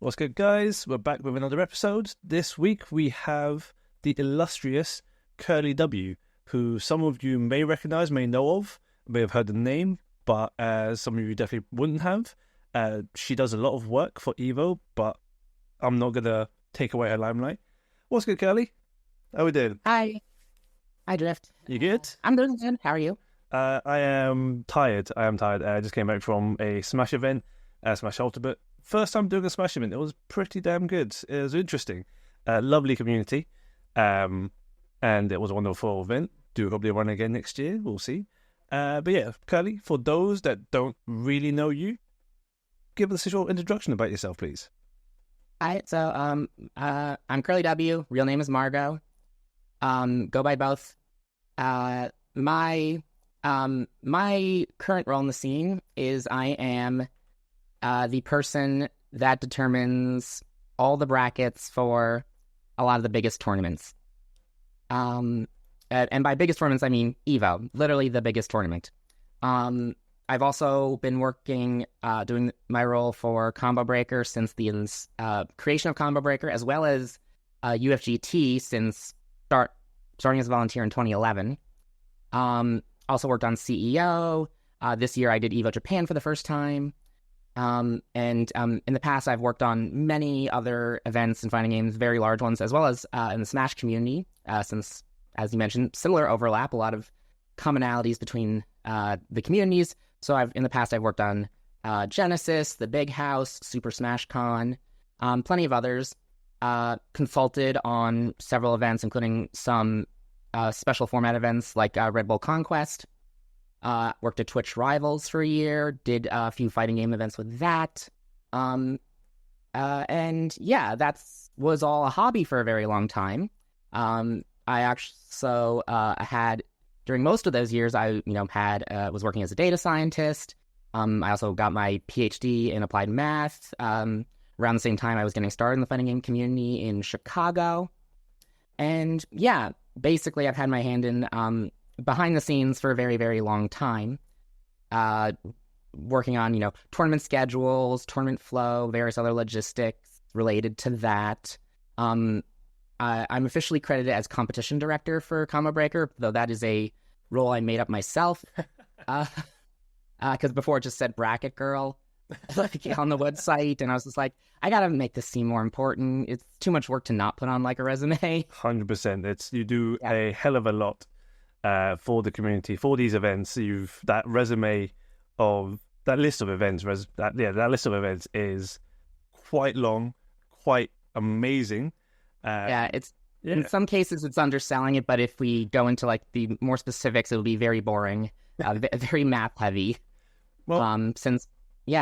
What's good, guys? We're back with another episode. This week we have the illustrious CurlyW, who some of you may recognize, may know of, may have heard the name, but some of you definitely wouldn't have. She does a lot of work for Evo, but I'm not going to take away her limelight. What's good, Curly? How we doing? Hi, Drift. You good? I'm doing good. How are you? I am tired. I just came back from a Smash event, Smash Ultimate. First time doing a Smash event. It was pretty damn good. It was interesting. Lovely community. And it was a wonderful event. Do probably run again next year. We'll see. But yeah, Curly, for those that don't really know you, give us a short introduction about yourself, please. Hi, so I'm CurlyW. Real name is Margot. Go by both. My current role in the scene is I am the person that determines all the brackets for a lot of the biggest tournaments. And by biggest tournaments, I mean Evo, literally the biggest tournament. I've also been working, doing my role for Combo Breaker since the creation of Combo Breaker, as well as UFGT since starting as a volunteer in 2011. Also worked on CEO. This year I did Evo Japan for the first time. And in the past, I've worked on many other events and fighting games, very large ones, as well as in the Smash community, since, as you mentioned, similar overlap, a lot of commonalities between the communities. So in the past, I've worked on Genesis, The Big House, Super Smash Con, plenty of others, consulted on several events, including some special format events like Red Bull Conquest. Worked at Twitch Rivals for a year, did a few fighting game events with that. And yeah, that was all a hobby for a very long time. I actually had, during most of those years, I was working as a data scientist. I also got my PhD in applied math. Around the same time, I was getting started in the fighting game community in Chicago. And yeah, basically, I've had my hand in behind the scenes for a very, very long time, working on, tournament schedules, tournament flow, various other logistics related to that. I'm officially credited as competition director for Combo Breaker, though that is a role I made up myself. Because before it just said bracket girl on the website, and I was just like, I gotta make this seem more important. It's too much work to not put on like a resume. 100%. You do a hell of a lot for the community, for these events. That resume of that list of events. That list of events is quite long, quite amazing. In some cases it's underselling it, but if we go into like the more specifics, it'll be very boring, very math heavy. Well,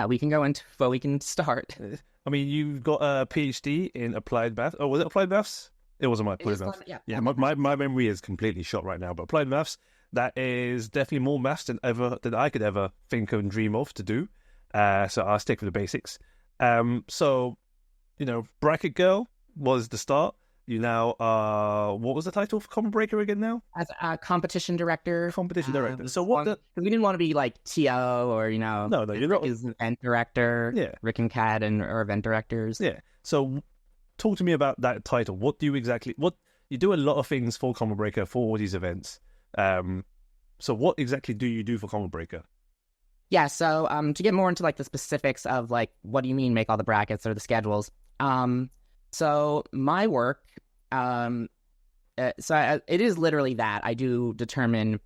we can go into, well, we can start. I mean, you've got a PhD in applied math. Oh, was it applied maths? It wasn't my applied maths. Yeah. My memory is completely shot right now. But applied maths, that is definitely more maths than I could ever think and dream of to do. So I'll stick with the basics. So, Bracket Girl was the start. You now what was the title for Combo Breaker again now? As a competition director. Competition director. So because we didn't want to be like TO or No, you're not. Is event director. Yeah. Rick and Kat are event directors. Yeah. So talk to me about that title. What you do a lot of things for Combo Breaker for all these events. So what exactly do you do for Combo Breaker? Yeah. So to get more into like the specifics of like what do you mean make all the brackets or the schedules. So my work, it is literally that. I do determine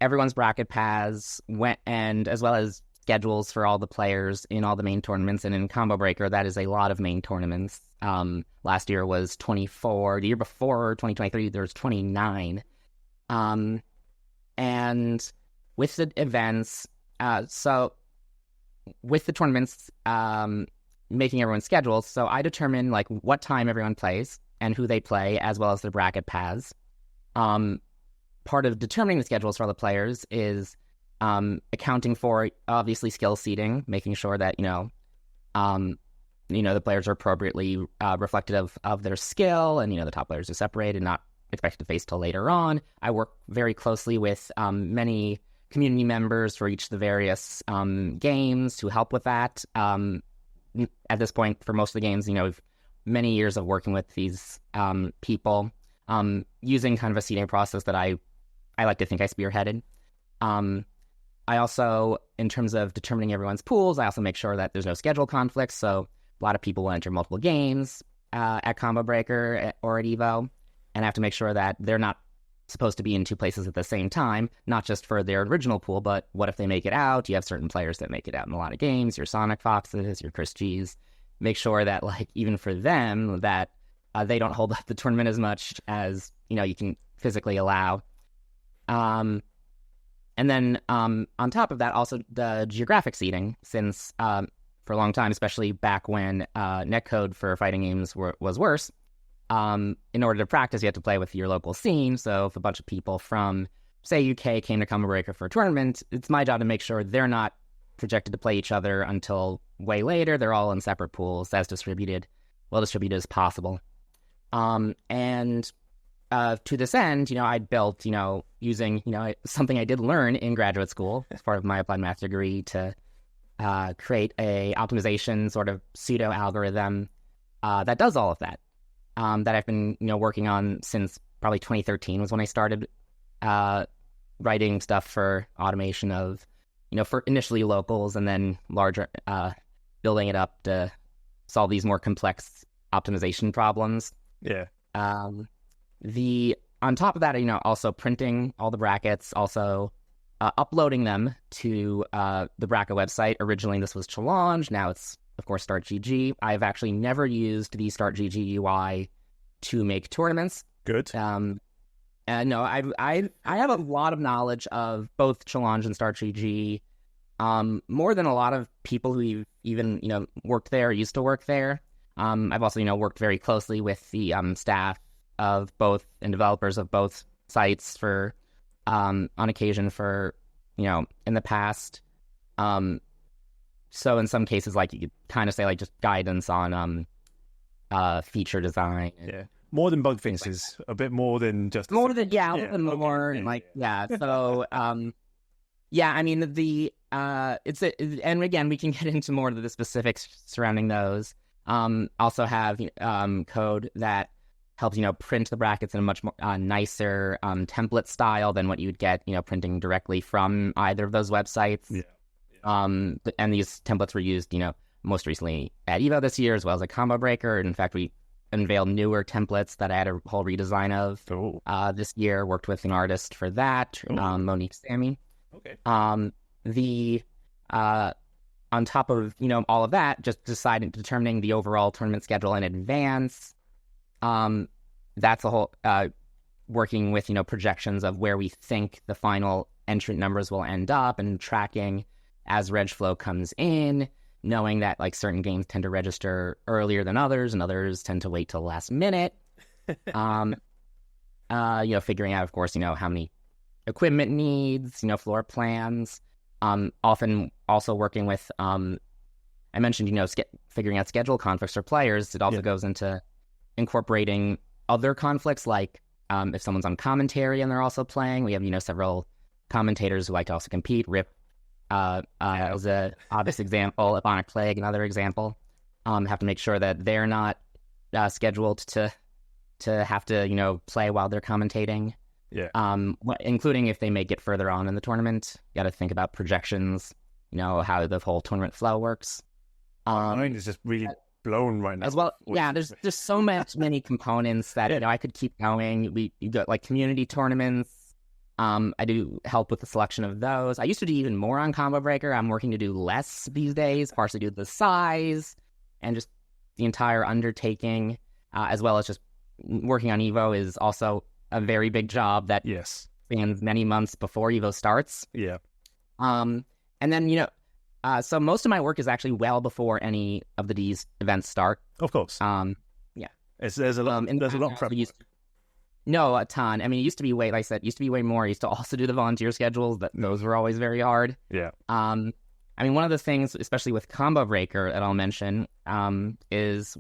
everyone's bracket paths and as well as schedules for all the players in all the main tournaments. And in Combo Breaker, that is a lot of main tournaments. Last year was 24. The year before, 2023, there was 29. And with the events, with the tournaments, making everyone's schedules. So I determine like what time everyone plays and who they play, as well as their bracket paths. Part of determining the schedules for all the players is accounting for obviously skill seeding, making sure that the players are appropriately reflective of their skill, and the top players are separated, not expected to face till later on. I work very closely with many community members for each of the various games to help with that. at this point, for most of the games, we've many years of working with these people, using kind of a seeding process that I like to think I spearheaded. I also, in terms of determining everyone's pools, I also make sure that there's no schedule conflicts. So a lot of people will enter multiple games at Combo Breaker or at Evo, and I have to make sure that they're not supposed to be in two places at the same time, not just for their original pool, but what if they make it out? You have certain players that make it out in a lot of games, your Sonic Foxes, your Chris G's. Make sure that, like, even for them, that they don't hold up the tournament as much as, you can physically allow. And then on top of that, also the geographic seeding, since for a long time, especially back when netcode for fighting games was worse, in order to practice, you had to play with your local scene. So if a bunch of people from, say, UK came to Combo Breaker for a tournament, it's my job to make sure they're not projected to play each other until way later. They're all in separate pools, as well distributed as possible. And to this end, I built, using, something I did learn in graduate school as part of my applied math degree to create a optimization sort of pseudo algorithm that does all of that. That I've been, working on since probably 2013 was when I started writing stuff for automation of, for initially locals and then larger, building it up to solve these more complex optimization problems. Yeah. On top of that, also printing all the brackets, also uploading them to the bracket website. Originally, this was Challenge. Now it's, of course, StartGG. I've actually never used the StartGG UI to make tournaments. Good. No, I have a lot of knowledge of both Challenge and StartGG, more than a lot of people who even worked there or used to work there. I've also worked very closely with the staff of both and developers of both sites for on occasion for in the past. So in some cases, like, you could kind of say, like, just guidance on feature design. Yeah, more than bug fixes, a bit more than just more than a little bit more, and So I mean and again, we can get into more of the specifics surrounding those. Also have code that helps print the brackets in a much more nicer template style than what you would get printing directly from either of those websites. Yeah. And these templates were used most recently at Evo this year, as well as at Combo Breaker. In fact, we unveiled newer templates that I had a whole redesign of this year. Worked with an artist for that, Monique Sammy. Okay. On top of all of that, just determining the overall tournament schedule in advance. That's a whole working with projections of where we think the final entrant numbers will end up, and tracking as reg flow comes in, knowing that, like, certain games tend to register earlier than others, and others tend to wait till the last minute. Figuring out, of course, how many equipment needs, floor plans. Often also working with, I mentioned, figuring out schedule conflicts for players. It also goes into incorporating other conflicts, like if someone's on commentary and they're also playing. We have, several commentators who like to also compete. Rip as a obvious example, Ebonic Plague, another example. Have to make sure that they're not scheduled to have to, play while they're commentating. Yeah. Including if they make it further on in the tournament. You got to think about projections, how the whole tournament flow works. My mind is just really blown right now. As well, there's just so many components that I could keep going. You got, like, community tournaments. I do help with the selection of those. I used to do even more on Combo Breaker. I'm working to do less these days, partially due to the size and just the entire undertaking, as well as just working on Evo is also a very big job that spans many months before Evo starts. Yeah. And then, so most of my work is actually well before any of these events start. Of course. Yeah. There's a lot of prep. No, a ton. I mean, it used to be way more. I used to also do the volunteer schedules. Those were always very hard. Yeah. I mean, one of the things, especially with Combo Breaker, that I'll mention, is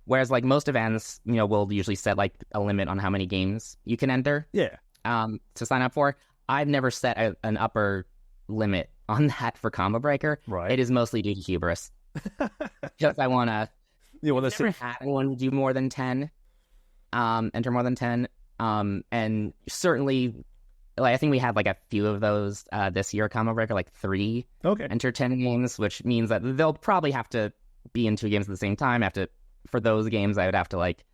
whereas, like, most events, we'll usually set, like, a limit on how many games you can enter. Yeah. To sign up for. I've never set an upper limit on that for Combo Breaker. Right. It is mostly due to hubris. Just I want to. You want to have anyone do more than 10, enter more than 10, and certainly, like I think we had like a few of those this year. Combo Breaker, like 3 enter 10 games, which means that they'll probably have to be in 2 games at the same time. For those games, I would have to like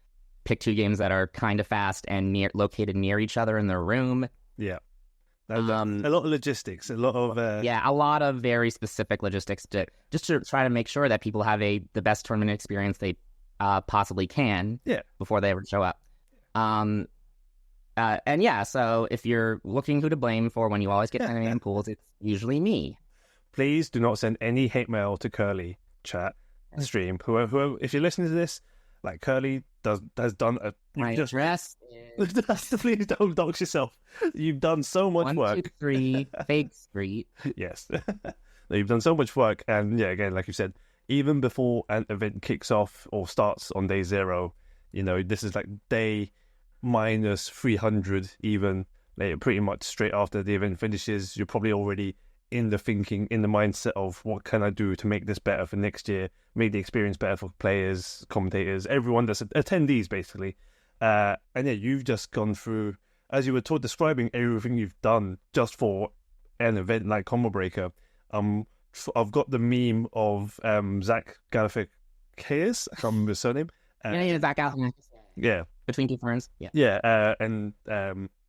pick 2 games that are kind of fast and located near each other in their room. Yeah. A lot of logistics, a lot of very specific logistics to try to make sure that people have the best tournament experience they possibly can before they ever show up. So if you're looking who to blame for when you always get 10 pools, it's usually me. Please do not send any hate mail to Curly chat stream. Whoever, if you're listening to this, like Curly has done a address. Please don't dox yourself. You've done so much work. 123 Fake Street. Yes, you've done so much work, and again, like you said, even before an event kicks off or starts on day 0, this is like day minus 300. Even like pretty much straight after the event finishes, you're probably already in the mindset of what can I do to make this better for next year, make the experience better for players, commentators, everyone that's attendees, basically. You've just gone through, as you were describing everything you've done just for an event like Combo Breaker. I've got the meme of Zach Galifianakis, I can't remember his surname. Zach Galifianakis. Yeah. Between 2 ferns. Yeah. Yeah,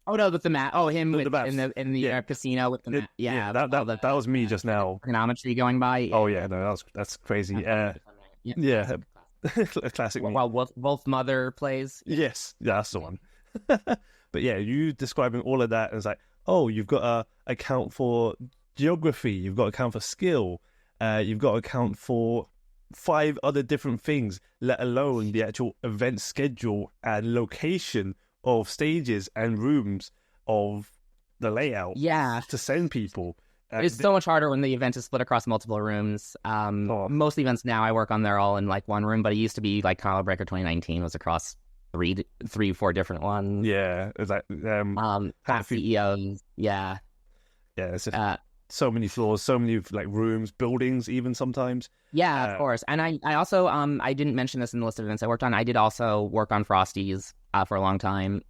Oh no, with the mat. Oh, him in the casino with the mat. Yeah, that was me just now. Trigonometry going by. Oh yeah, no, that's crazy. Yeah, a classic. While Wolfmother plays. Yes, that's the one. But you describing all of that, and it's like, you've got to account for geography, you've got to account for skill, you've got to account for 5 other different things, let alone the actual event schedule and location of stages and rooms of the layout to send people. It's so much harder when the event is split across multiple rooms. Most events now I work on, they're all in like one room, but it used to be like Combo Breaker 2019 was across 4 different ones. Yeah, it's like CEOs. Yeah, it's just so many floors, so many like rooms, buildings, even sometimes. Yeah, of course. And I also I didn't mention this in the list of events I worked on. I did also work on Frosties for a long time.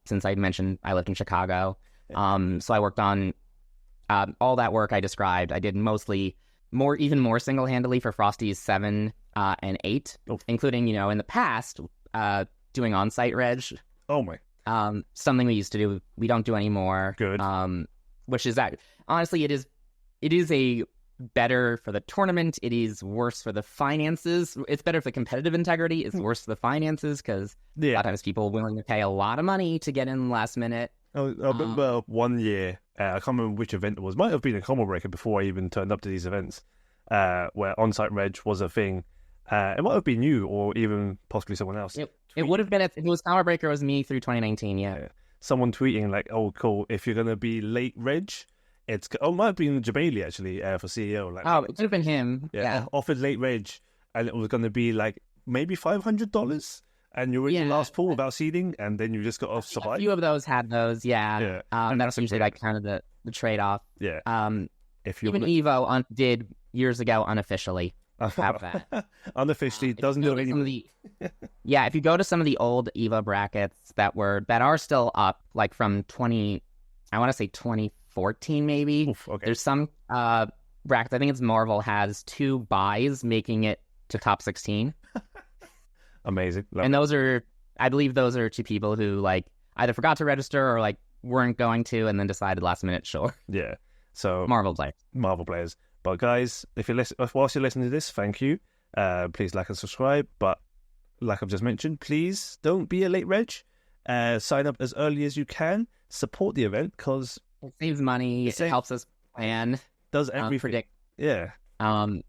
Since I mentioned I lived in Chicago, so I worked on all that work I described. I did even more single-handedly for Frosties 7 and 8, including in the past doing on-site reg. Oh my! Something we used to do, we don't do anymore. Good. Which is that honestly, it is a better for the tournament. It is worse for the finances. It's better for the competitive integrity. It's worse for the finances because a lot of times people are willing to pay a lot of money to get in last minute. Well, 1 year, I can't remember which event it was. Might have been a Combo Breaker before I even turned up to these events, where on-site reg was a thing. It might have been you or even possibly someone else. It would have been if it was Combo Breaker. It was me through 2019. Yeah. Someone tweeting like, "Oh, cool! If you're gonna be late reg, it might have been Jabali actually for CEO. Like, it could have been him. Yeah. Offered late reg, and it was gonna be like maybe $500, and you were in the last pool without seeding, and then you just got off survive. A few of those had those. Yeah. That's usually like kind of the trade off. Yeah. If even Evo did years ago unofficially. Have that unofficially doesn't do anything. If you go to some of the old EVA brackets that are still up, like from 2014 maybe. Oof, okay. There's some brackets. I think it's Marvel has 2 buys making it to top 16. Amazing. And I believe those are 2 people who like either forgot to register or like weren't going to, and then decided last minute. Sure. Yeah. So Marvel players. But guys, whilst you're listening to this, thank you. Please like and subscribe. But like I've just mentioned, please don't be a late reg. Sign up as early as you can. Support the event because it saves money. It helps us plan. Does everything. Predict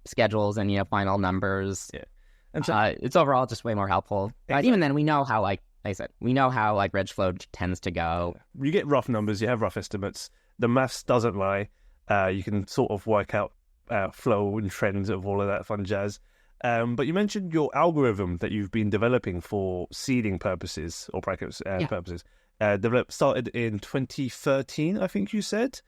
schedules and final numbers. Yeah, and so, it's overall just way more helpful. But even then, we know how like I said, how like reg flow tends to go. You get rough numbers. You have rough estimates. The maths doesn't lie. You can sort of work out flow and trends of all of that fun jazz. But you mentioned your algorithm that you've been developing for seeding purposes or brackets purposes. Started in 2013, I think you said.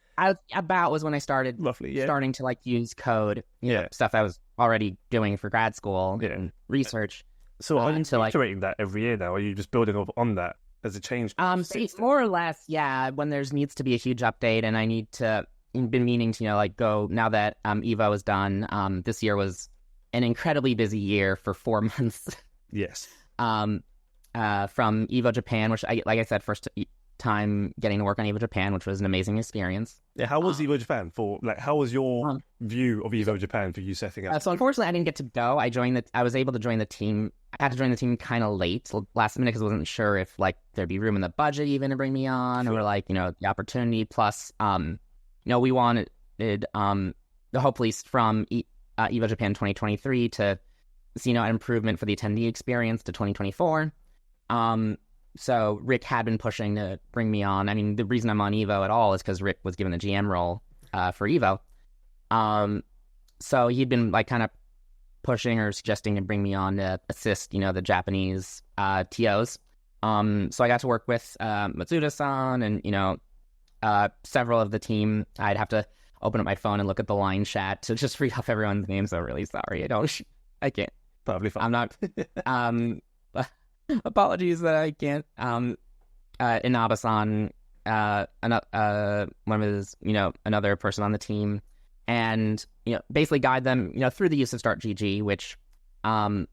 About was when I started roughly starting to like use code. Stuff that was already doing for grad school and research. So are you iterating that every year now? Or are you just building on that as a change? More or less, yeah. When there's needs to be a huge update, and I need to, been meaning to, go now that Evo is done. This year was an incredibly busy year for 4 months. Yes. From Evo Japan, which like I said, first time getting to work on Evo Japan, which was an amazing experience. Yeah, how was Evo Japan how was your view of Evo Japan for you setting up? So unfortunately, I didn't get to go. I was able to join the team. I had to join the team kind of late, last minute, because I wasn't sure if there'd be room in the budget even to bring me on, or the opportunity. Plus, we wanted the hope, at least from Evo Japan 2023, to see an improvement for the attendee experience to 2024. So Rick had been pushing to bring me on. I mean, the reason I'm on Evo at all is because Rick was given the GM role for Evo. So he'd been kind of pushing or suggesting to bring me on to assist, the Japanese TOs. So I got to work with Matsuda-san and, several of the team. I'd have to open up my phone and look at the line chat to just read off everyone's names. So really sorry. I can't. Probably fine. I'm not... apologies that I can't. Inaba-san, one of his, another person on the team, and basically guide them, through the use of Start GG, which I'm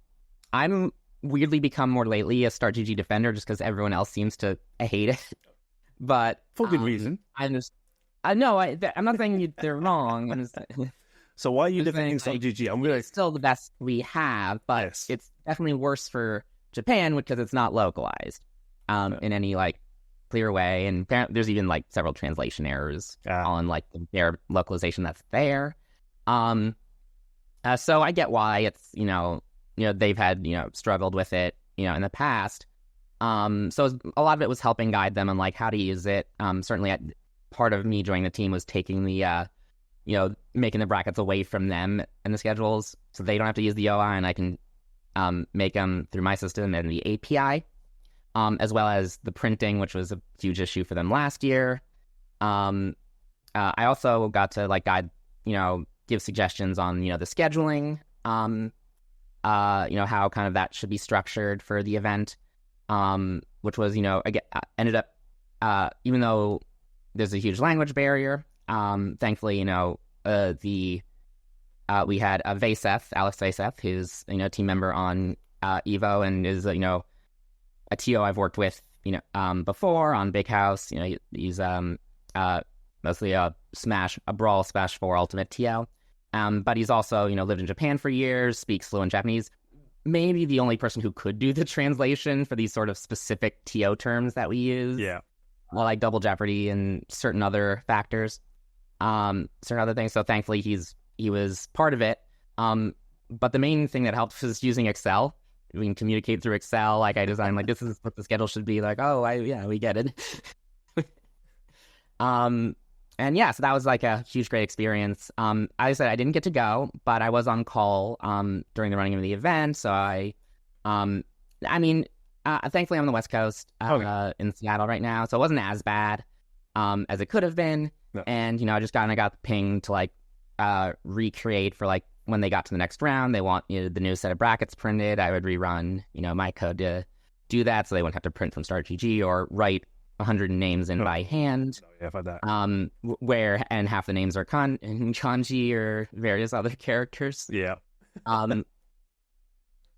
weirdly become more lately a Start GG defender, just because everyone else seems to hate it. But for good reason. I'm not saying they're wrong. So why are you defending Start GG? It's still the best we have, but it's definitely worse for Japan because it's not localized in any clear way, and there's even several translation errors on their localization that's there. So I get why it's they've had struggled with it in the past. So a lot of it was helping guide them on how to use it. Certainly part of me joining the team was taking the making the brackets away from them and the schedules, so they don't have to use the OI, and I can make them through my system and the API, as well as the printing, which was a huge issue for them last year. I also got to guide, give suggestions on, the scheduling, how kind of that should be structured for the event, which was, again, ended up, even though there's a huge language barrier, thankfully, we had Alex Vaiseth, who's team member on Evo and is a TO I've worked with before on Big House. He's mostly a Brawl Smash 4 Ultimate TO, but he's also lived in Japan for years, speaks fluent Japanese. Maybe the only person who could do the translation for these sort of specific TO terms that we use. Yeah, like Double Jeopardy and certain other factors, certain other things. So thankfully he was part of it. But the main thing that helped was using Excel. We can communicate through Excel. I designed this is what the schedule should be. We get it. And yeah, so that was a huge, great experience. I said I didn't get to go, but I was on call during the running of the event. So thankfully I'm on the West Coast in Seattle right now, so it wasn't as bad as it could have been. No. And I just got the ping to recreate for when they got to the next round. They want the new set of brackets printed. I would rerun my code to do that, so they wouldn't have to print from Start GG or write 100 names in by hand. Oh, yeah, I've had that. Where and half the names are kanji or various other characters. Yeah.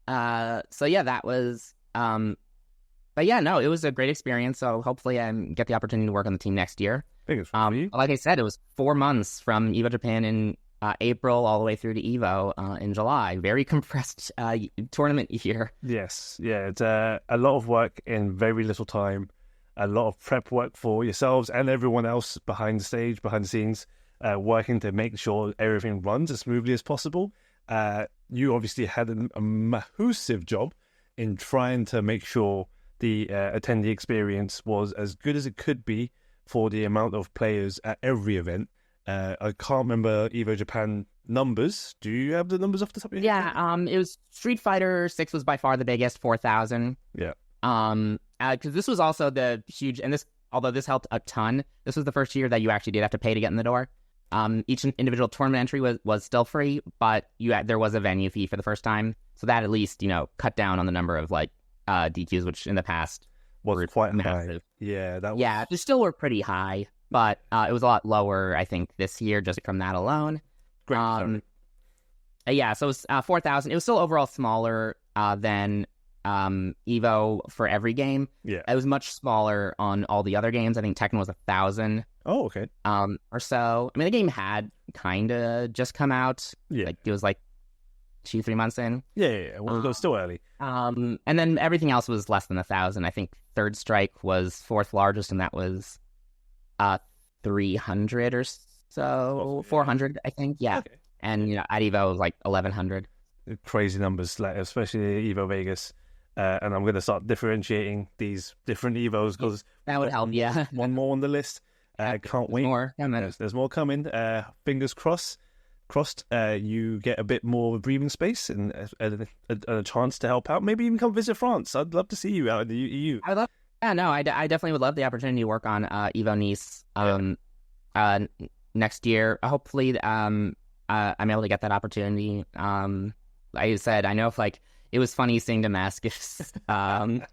So yeah, that was. But yeah, no, it was a great experience. So hopefully I get the opportunity to work on the team next year. Like I said, it was 4 months from Evo Japan in April all the way through to Evo in July. Very compressed tournament year. Yes, yeah, it's a lot of work in very little time. A lot of prep work for yourselves and everyone else behind the scenes, working to make sure everything runs as smoothly as possible. You obviously had a massive job in trying to make sure the attendee experience was as good as it could be for the amount of players at every event. I can't remember Evo Japan numbers. Do you have the numbers off the top of your head? Yeah, it was Street Fighter 6 was by far the biggest, 4,000. Yeah. Because this was also the huge, and although this helped a ton, this was the first year that you actually did have to pay to get in the door. Each individual tournament entry was still free, but there was a venue fee for the first time, so that at least cut down on the number of DQs, which in the past was quite massive. High. Yeah, they still were pretty high, but it was a lot lower, I think, this year just from that alone. Great. Yeah, so it was 4,000. It was still overall smaller than Evo for every game. Yeah, it was much smaller on all the other games. I think Tekken was 1,000. Oh, okay. Or so. I mean, the game had kind of just come out. Yeah, it was 2-3 months in. Yeah. Well, it was still early. And then everything else was less than 1,000. I think Third Strike was fourth largest, and that was 300 or so, 400, I think. Yeah, okay. And at Evo it was 1,100. Crazy numbers, especially Evo Vegas. And I'm going to start differentiating these different Evos because that would help. Yeah, one more on the list. Can't wait. More coming. There's more coming. Fingers crossed. You get a bit more breathing space and a chance to help out. Maybe even come visit France. I'd love to see you out in the EU. I would love. Yeah, no, I definitely would love the opportunity to work on Evo Nice next year. Hopefully, I'm able to get that opportunity. Like I said, I know if it was funny seeing Damascus. Damascus'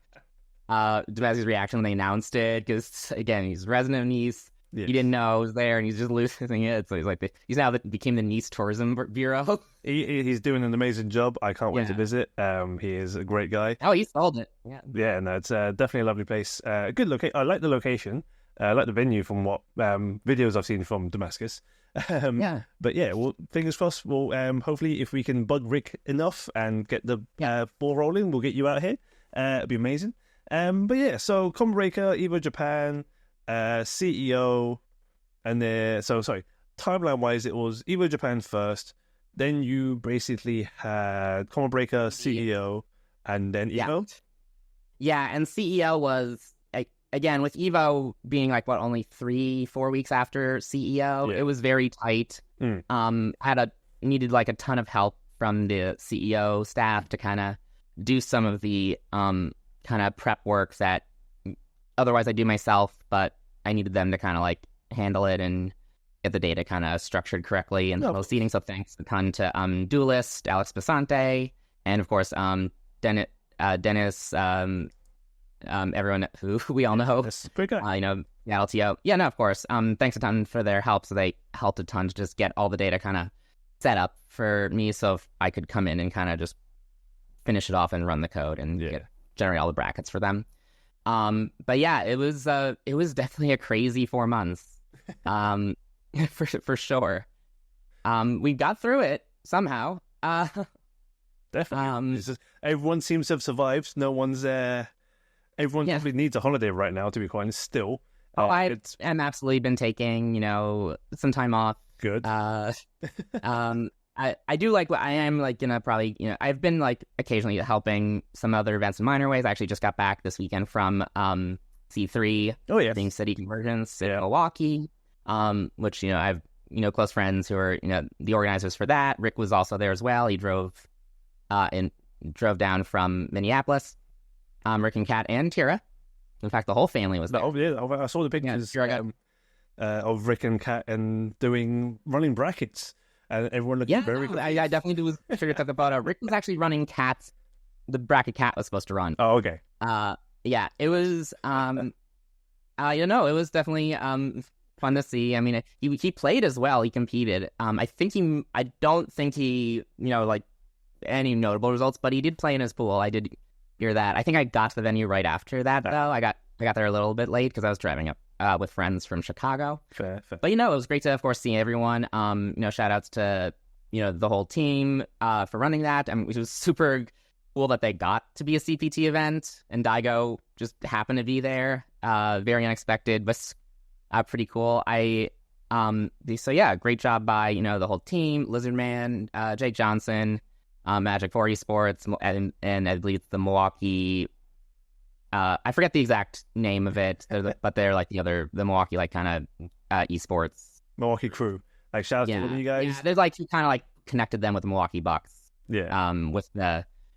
reaction when they announced it, because again, he's resident of Nice. Yes. He didn't know it was there, and he's just losing it. So he's now became the Nice Tourism Bureau. He's doing an amazing job. I can't wait to visit. He is a great guy. Oh, he sold it. Yeah. No, it's definitely a lovely place. Good location. I like the location. I like the venue from what videos I've seen from Damascus. But yeah, well, fingers crossed. Well, hopefully, if we can bug Rick enough and get the ball rolling, we'll get you out here. It'd be amazing. But yeah, so Combo Breaker, Evo Japan, CEO, and timeline wise, it was Evo Japan first, then you basically had Combo Breaker, CEO, and then Evo. Yeah, and CEO was again with Evo being only 3-4 weeks after CEO. It was very tight. Needed a ton of help from the CEO staff to kind of do some of the kind of prep work that otherwise I do myself, but I needed them to kind of handle it and get the data kind of structured correctly and seating. So thanks a ton to Duelist, Alex Basante, and of course Dennis, everyone who we all know. Great guy. LTO. Yeah, no, of course. Thanks a ton for their help. So they helped a ton to just get all the data kind of set up for me, so if I could come in and kind of just finish it off and run the code and generate all the brackets for them. But yeah, it was definitely a crazy 4 months, for sure. We got through it somehow. Definitely. Everyone seems to have survived. No one's everyone probably needs a holiday right now, to be quite honest, still. I am absolutely been taking, some time off. Good. I do I am gonna probably, I've been occasionally helping some other events in minor ways. I actually just got back this weekend from C3. Oh yeah, doing city convergence in Milwaukee. Which I've close friends who are the organizers for that. Rick was also there as well. He drove down from Minneapolis. Rick and Kat and Tira. In fact, the whole family was there. Oh yeah, I saw the pictures of Rick and Kat and running brackets. And everyone looking very good. I definitely was sure to talk about Rick was actually running Kat's. The bracket Kat was supposed to run. Oh, okay. Yeah, it was. It was definitely fun to see. I mean, he played as well. He competed. I don't think he any notable results, but he did play in his pool. I did hear that. I think I got to the venue right after that though. I got there a little bit late because I was driving up with friends from Chicago. Fair. But it was great to, of course, see everyone. Shout outs to the whole team for running that. I mean, it was super cool that they got to be a CPT event and Daigo just happened to be there. Very unexpected, but pretty cool. Great job by the whole team. Lizardman, Jake Johnson, Magic 4 Esports, and I believe it's the Milwaukee. I forget the exact name of it, but they're the Milwaukee kind of esports. Milwaukee crew. Shout out to you guys. Yeah, there's you kind of connected them with the Milwaukee Bucks. Yeah.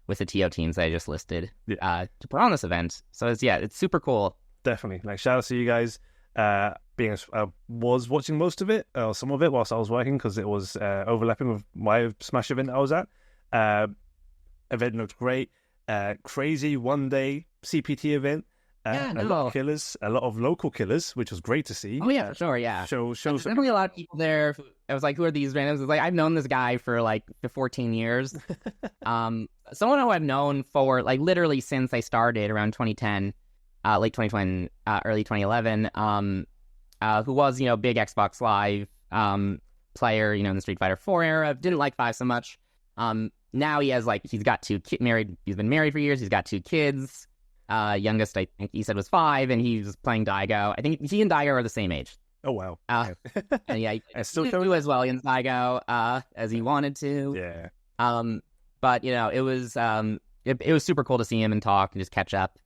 With the TO teams I just listed to put on this event. So it's super cool. Definitely. Shout out to you guys. was watching most of it, or some of it, whilst I was working, because it was overlapping with my Smash event I was at. Event looked great. Crazy one-day CPT event. A lot of killers, a lot of local killers, which was great to see. Oh yeah, for sure, yeah. There's definitely a lot of people there. I was like, who are these randoms? It's like, I've known this guy for like 14 years. Someone who I've known for like literally since I started around 2010, late 2020, early 2011. Who was big Xbox Live player, in the Street Fighter 4 era. Didn't like 5 so much. Now he's got married. He's been married for years. He's got 2 kids. Youngest, I think he said, was 5, and he's playing Daigo. I think he and Daigo are the same age. Oh, wow. And yeah, he still do as well against Daigo as he wanted to. Yeah. But, it was it was super cool to see him and talk and just catch up.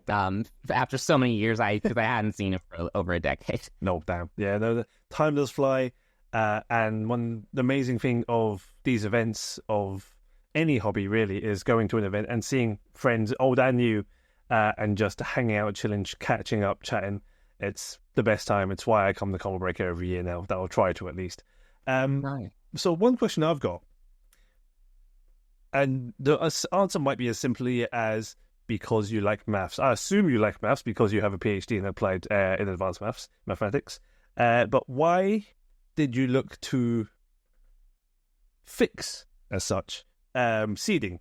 After so many years, because I hadn't seen him for over a decade. No, damn. Yeah, no, the time does fly. And the amazing thing of these events, of any hobby really, is going to an event and seeing friends, old and new, and just hanging out, chilling, catching up, chatting. It's the best time. It's why I come to Combo Breaker every year now. That I'll try to at least. Right. So one question I've got, and the answer might be as simply as because you like maths. I assume you like maths because you have a PhD in applied in advanced mathematics. But why did you look to fix, as such, seeding?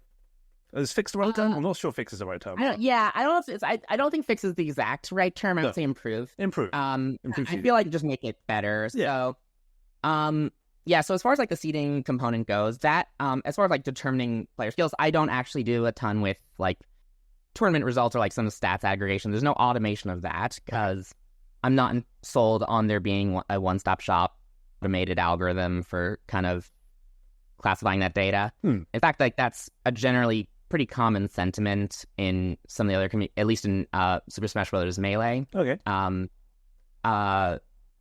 Is fix the right term? I'm not sure fix is the right term. I don't know if it's. I don't think fix is the exact right term. I would say improve. Improve. I feel like just make it better. So, So as far as like the seeding component goes, that as far as like determining player skills, I don't actually do a ton with like tournament results or like some stats aggregation. There's no automation of that because I'm not sold on there being a one-stop shop automated algorithm for kind of classifying that data. In fact, like that's a generally pretty common sentiment in some of the other at least in Super Smash Bros. Melee. Okay.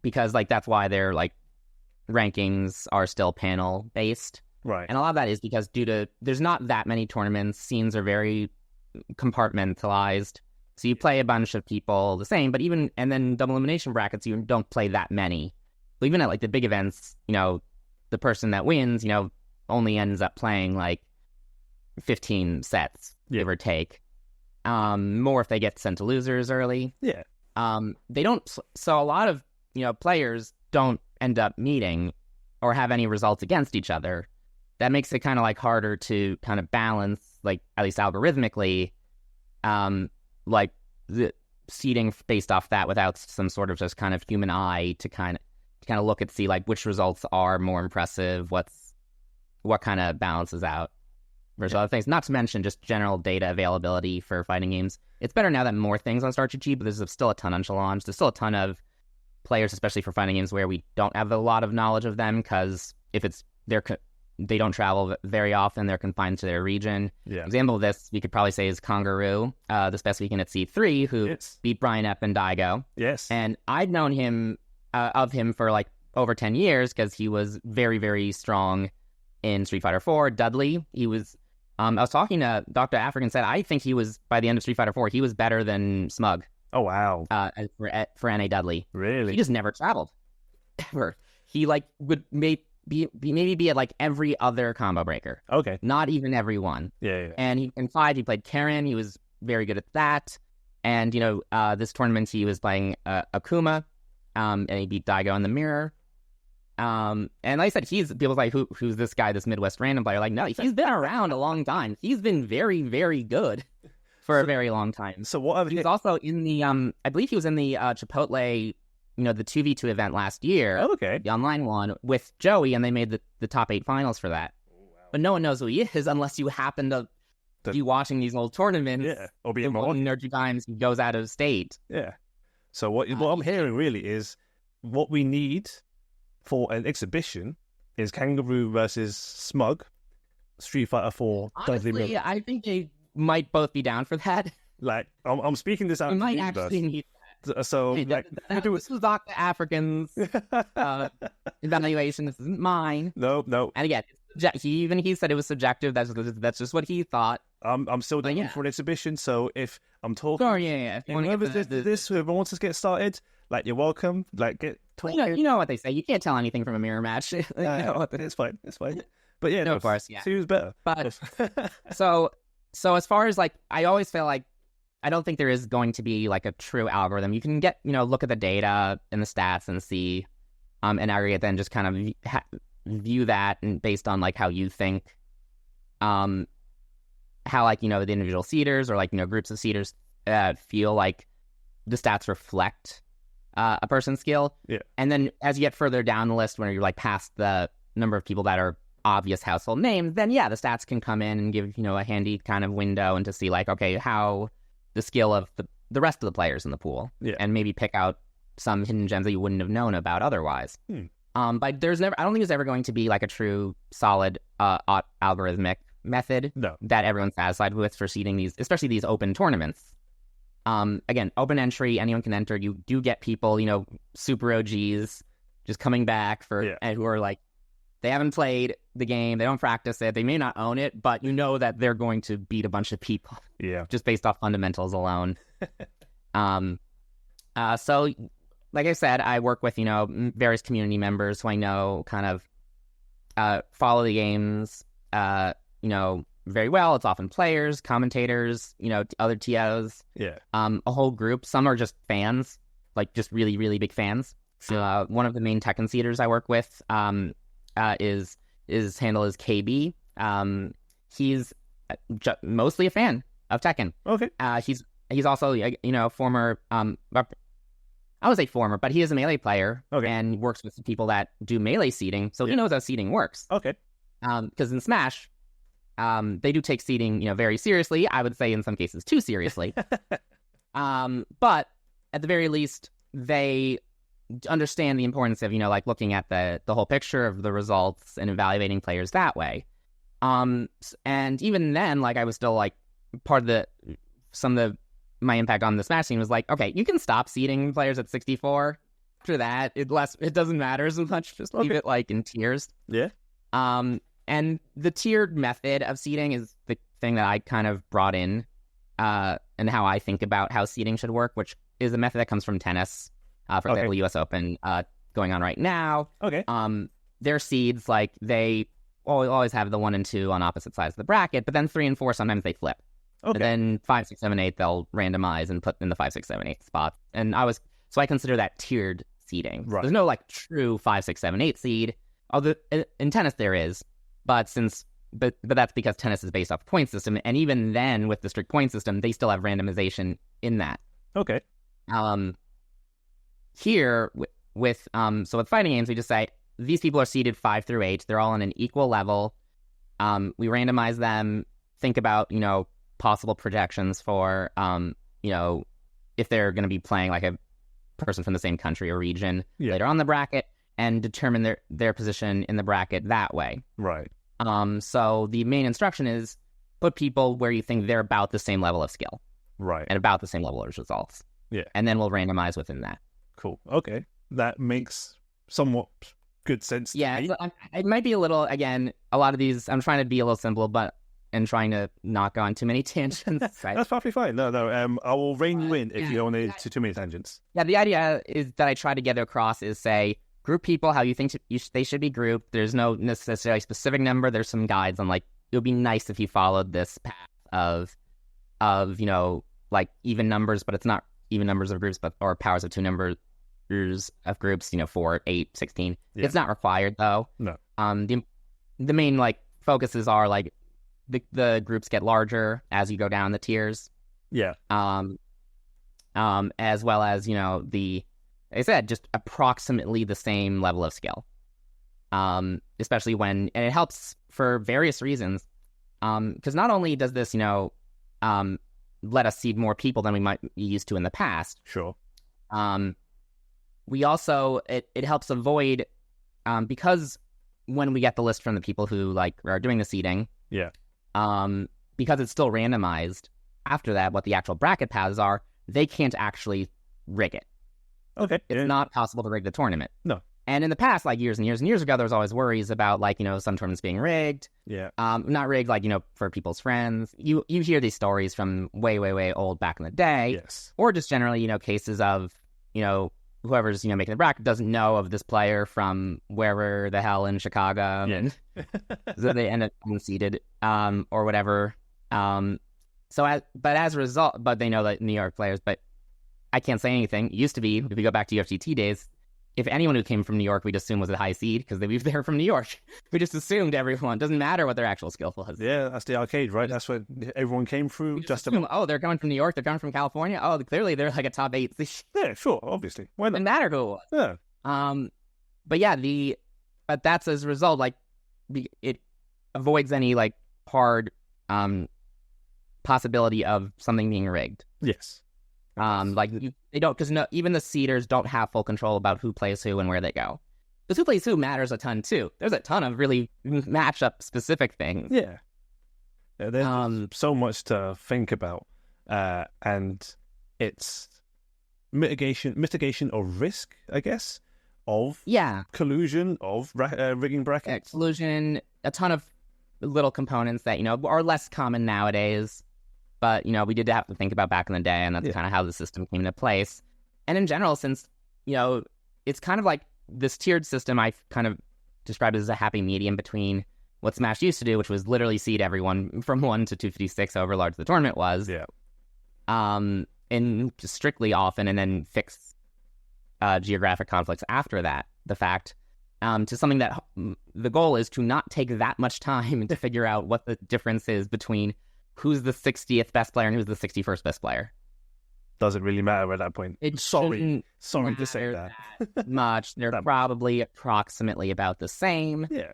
Because like that's why their like rankings are still panel based. Right. And a lot of that is because there's not that many tournaments. Scenes are very compartmentalized. So you play a bunch of people the same, and then double elimination brackets, you don't play that many. So even at like the big events, the person that wins, only ends up playing like 15 sets, give or take. More if they get sent to losers early. Yeah. They don't. So a lot of players don't end up meeting or have any results against each other. That makes it kind of like harder to kind of balance, like at least algorithmically, like the seeding based off that without some sort of just kind of human eye to kind of look at see like which results are more impressive, what kind of balances out versus other things. Not to mention just general data availability for fighting games. It's better now that more things on StarGG, but there's still a ton on Challenge. There's still a ton of players, especially for fighting games, where we don't have a lot of knowledge of them because if they don't travel very often, they're confined to their region. Yeah. Example of this, we could probably say, is Kangaroo, this past weekend at C3, who beat Brian Epp and Daigo. Yes. And I'd known him for like over 10 years because he was very, very strong in Street Fighter 4. Dudley, he was... I was talking to Dr. African, said I think he was, by the end of Street Fighter 4, he was better than Smug. Oh, wow. For N.A. Dudley. Really? He just never traveled. Ever. He like would maybe be at like every other combo breaker. Okay. Not even every one. Yeah. And in 5, he played Karen. He was very good at that. And, this tournament, he was playing Akuma, and he beat Daigo in the mirror. And like I said, people like, who's this guy, this Midwest random player? Like, no, he's been around a long time. He's been very, very good for a very long time. So what? He was also in the, I believe he was in the Chipotle, the 2v2 event last year. Oh, okay. The online one with Joey, and they made the top 8 finals for that. Oh, wow. But no one knows who he is unless you happen to be watching these old tournaments. Yeah. Or be Nerdy times he goes out of state. Yeah. So what I'm hearing really is what we need for an exhibition is Kangaroo versus Smug, Street Fighter 4. Honestly, I think they might both be down for that. Like, I'm speaking this out. We might actually need that. So, like, this was Dr. African's evaluation. This isn't mine. No. And again, he said it was subjective. That's just what he thought. I'm still down for an exhibition. So if I'm talking, whoever wants to get started, like, you're welcome. Like, get talking. You know what they say. You can't tell anything from a mirror match. It's fine. But yeah, no, of course, yeah. Seems better. But so as far as like, I always feel like I don't think there is going to be like a true algorithm. You can get, look at the data and the stats and see, and aggregate, then just kind of view that and based on like how you think, how like, the individual seeders or like, groups of seeders feel like the stats reflect a person's skill. Yeah. And then as you get further down the list, when you're like past the number of people that are obvious household names, then the stats can come in and give, a handy kind of window and to see like, okay, how the skill of the rest of the players in the pool, and maybe pick out some hidden gems that you wouldn't have known about otherwise. But I don't think there's ever going to be like a true solid algorithmic method that everyone's satisfied with for seeding these, especially these open tournaments. Again, open entry, anyone can enter. You do get people, super OGs just coming back and who are like, they haven't played the game, they don't practice it, they may not own it, but that they're going to beat a bunch of people. Yeah. Just based off fundamentals alone. So, like I said, I work with, various community members who I know kind of follow the games, very well. It's often players, commentators, other TOs. Yeah. A whole group. Some are just fans, like just really, really big fans. One of the main Tekken seeders I work with, his handle is KB. He's mostly a fan of Tekken. Okay. He's also former. I would say former, but he is a Melee player and works with people that do Melee seeding, so he knows how seeding works. Okay. Because in Smash, they do take seeding, very seriously. I would say in some cases too seriously. But at the very least, they understand the importance of, like looking at the whole picture of the results and evaluating players that way. And even then, like, I was still like part of my impact on the Smash scene was like, okay, you can stop seeding players at 64. After that, it doesn't matter as much. Just leave it like in tiers. Yeah. And the tiered method of seeding is the thing that I kind of brought in, and how I think about how seeding should work, which is a method that comes from tennis. For example, US Open going on right now. Okay. Their seeds, like, they always have the 1 and 2 on opposite sides of the bracket, but then 3 and 4 sometimes they flip. Okay. But then 5, 6, 7, 8 they'll randomize and put in the 5, 6, 7, 8 spot. And I consider that tiered seeding. Right. There's no like true 5, 6, 7, 8 seed. Although in tennis there is, but that's because tennis is based off a point system, and even then with the strict point system, they still have randomization in that. Okay. Here with fighting games, we just say these people are seeded 5 through 8. They're all on an equal level. We randomize them. Think about possible projections for if they're going to be playing like a person from the same country or region later on the bracket, and determine their position in the bracket that way. Right. So the main instruction is put people where you think they're about the same level of skill. Right. And about the same level of results. Yeah. And then we'll randomize within that. Cool. Okay. That makes somewhat good sense to me. So it might be a little, again, a lot of these, I'm trying to be a little simple, and trying to not go on too many tangents. Right? That's perfectly fine. No. I will rein you in if you don't want to too many tangents. Yeah, the idea is that I try to get across is say, group people how you think they should be grouped. There's no necessarily specific number. There's some guides on like, it would be nice if you followed this path of like even numbers, but it's not even numbers of groups, or powers of 2 numbers of groups, 4, 8, 16. Yeah. It's not required though. No. The main like focuses are like the groups get larger as you go down the tiers. Yeah. As well as, like I said, just approximately the same level of skill. Especially and it helps for various reasons. Because not only does this, let us seed more people than we might be used to in the past. Sure. We also, it helps avoid, because when we get the list from the people who like are doing the seeding, because it's still randomized after that, what the actual bracket paths are, they can't actually rig it. Okay. It's not possible to rig the tournament. No. And in the past, like years and years and years ago, there was always worries about like, some tournaments being rigged. Yeah. Not rigged, like, for people's friends. You hear these stories from way, way, way old back in the day. Yes. Or just generally, cases of, whoever's, making the bracket doesn't know of this player from wherever the hell in Chicago. Yeah. So they end up unseated, or whatever. But as a result, but they know that New York players, but I can't say anything. It used to be, if you go back to UFGT days, if anyone who came from New York, we'd assume was a high seed because they moved there from New York. We just assumed everyone. Doesn't matter what their actual skill was. Yeah, that's the arcade, right? That's where everyone came through. Just assume, they're coming from New York. They're coming from California. Oh, clearly they're like a top 8. Yeah, sure, obviously. Why not? Doesn't matter who it was. Yeah. But yeah, but that's as a result. Like, it avoids any like hard possibility of something being rigged. Yes. They don't, because even the seeders don't have full control about who plays who and where they go. Because who plays who matters a ton too. There's a ton of really matchup specific things. Yeah. There's so much to think about, and it's mitigation of risk, I guess, of collusion, of rigging brackets. Collusion, a ton of little components that are less common nowadays. But, we did have to think about back in the day, and that's kind of how the system came into place. And in general, since, it's kind of like this tiered system, I kind of described it as a happy medium between what Smash used to do, which was literally seed everyone from 1 to 256, however large the tournament was. Yeah. And just strictly often, and then fix geographic conflicts after that, the fact, to something that the goal is to not take that much time to figure out what the difference is between who's the 60th best player and who's the 61st best player. Doesn't really matter at that point. Sorry to say that much. They're probably approximately about the same. Yeah.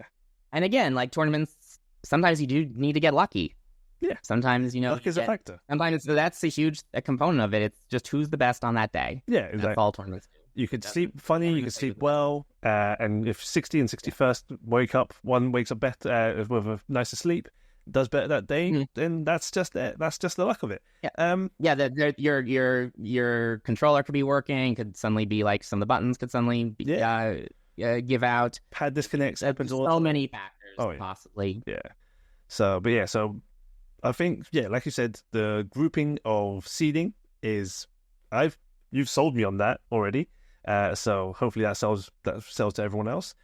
And again, like tournaments, sometimes you do need to get lucky. Yeah. Sometimes, luck is a factor. Sometimes that's a huge component of it. It's just who's the best on that day. Yeah, exactly. That's all tournaments do. You could sleep funny, you could sleep well, and if 60 and 61st one wakes up better with a nicer sleep, does better that day, then that's just it. That's just the luck of it. Yeah. Your controller could be working. Could suddenly be like some of the buttons could suddenly give out. Pad disconnects. Happens all. So many factors possibly. Yeah. So I think like you said, the grouping of seeding is you've sold me on that already. So hopefully that sells to everyone else.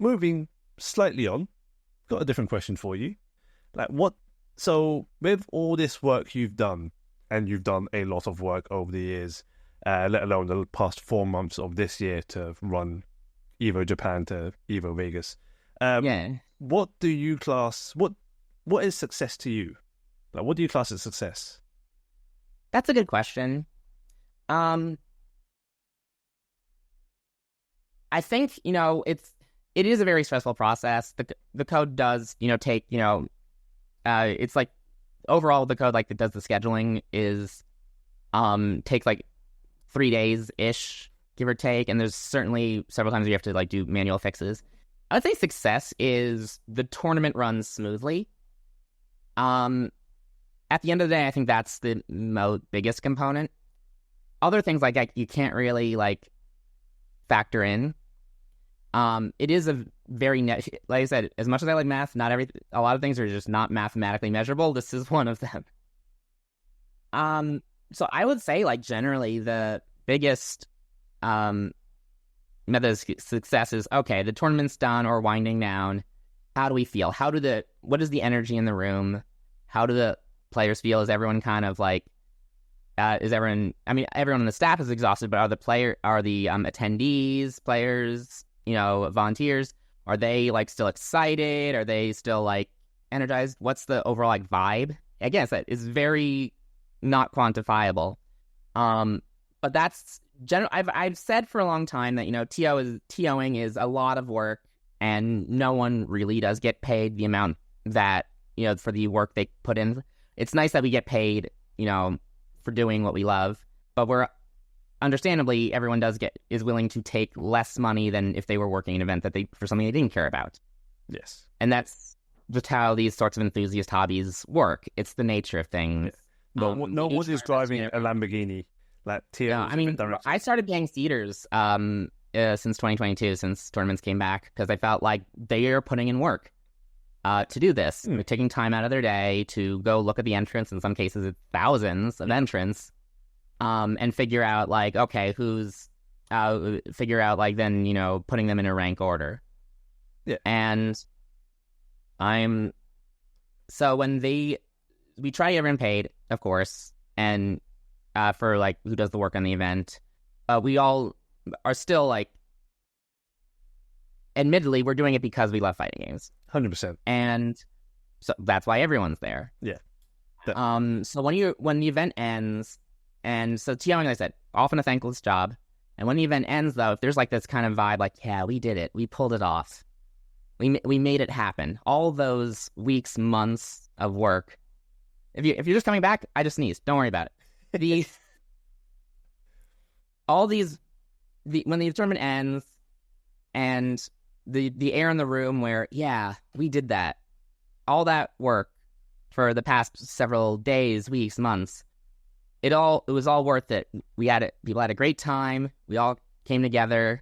Moving slightly on. Got a different question for you. So with all this work you've done, and you've done a lot of work over the years, let alone the past 4 months of this year to run Evo Japan to Evo Vegas. What do you class? What is success to you? What do you class as success? That's a good question. I think it is a very stressful process. The code does, take, it's like overall the code that does the scheduling is takes 3 days ish, give or take, and there's certainly several times you have to do manual fixes. I would say success is the tournament runs smoothly. At the end of the day, I think that's the biggest component. Other things you can't really factor in. It is a very like I said, as much as I like math, a lot of things are just not mathematically measurable. This is one of them. So I would say generally the biggest method of success is the tournament's done or winding down. How do we feel? What is the energy in the room? How do the players feel? Is everyone kind of everyone on the staff is exhausted, but are the attendees, players, volunteers, are they still excited? Are they still energized? What's the overall vibe? Again, it's very not quantifiable. But that's general. I've said for a long time that TOing is a lot of work, and no one really does get paid the amount that for the work they put in. It's nice that we get paid for doing what we love, but we're understandably, everyone is willing to take less money than if they were working an event for something they didn't care about. Yes. And that's just how these sorts of enthusiast hobbies work. It's the nature of things. No one is driving a Lamborghini. I started playing theaters since 2022, since tournaments came back, because I felt like they are putting in work to do this. They're taking time out of their day to go look at the entrance. In some cases, it's thousands of entrants, and figure out like, okay, figure out like then, you know, putting them in a rank order. Yeah. And so when we try to get everyone paid, of course, and for like who does the work on the event, we all are still like, admittedly, we're doing it because we love fighting games. 100%. And so that's why everyone's there. Yeah. So when the event ends, and so TOing, like I said, often a thankless job. And when the event ends, though, if there's like this kind of vibe, like, yeah, we did it, we pulled it off, we made it happen. All those weeks, months of work. If you're just coming back, I just sneezed. Don't worry about it. When the tournament ends, and the air in the room where, yeah, we did that, all that work for the past several days, weeks, months, it was all worth it. People had a great time. We all came together,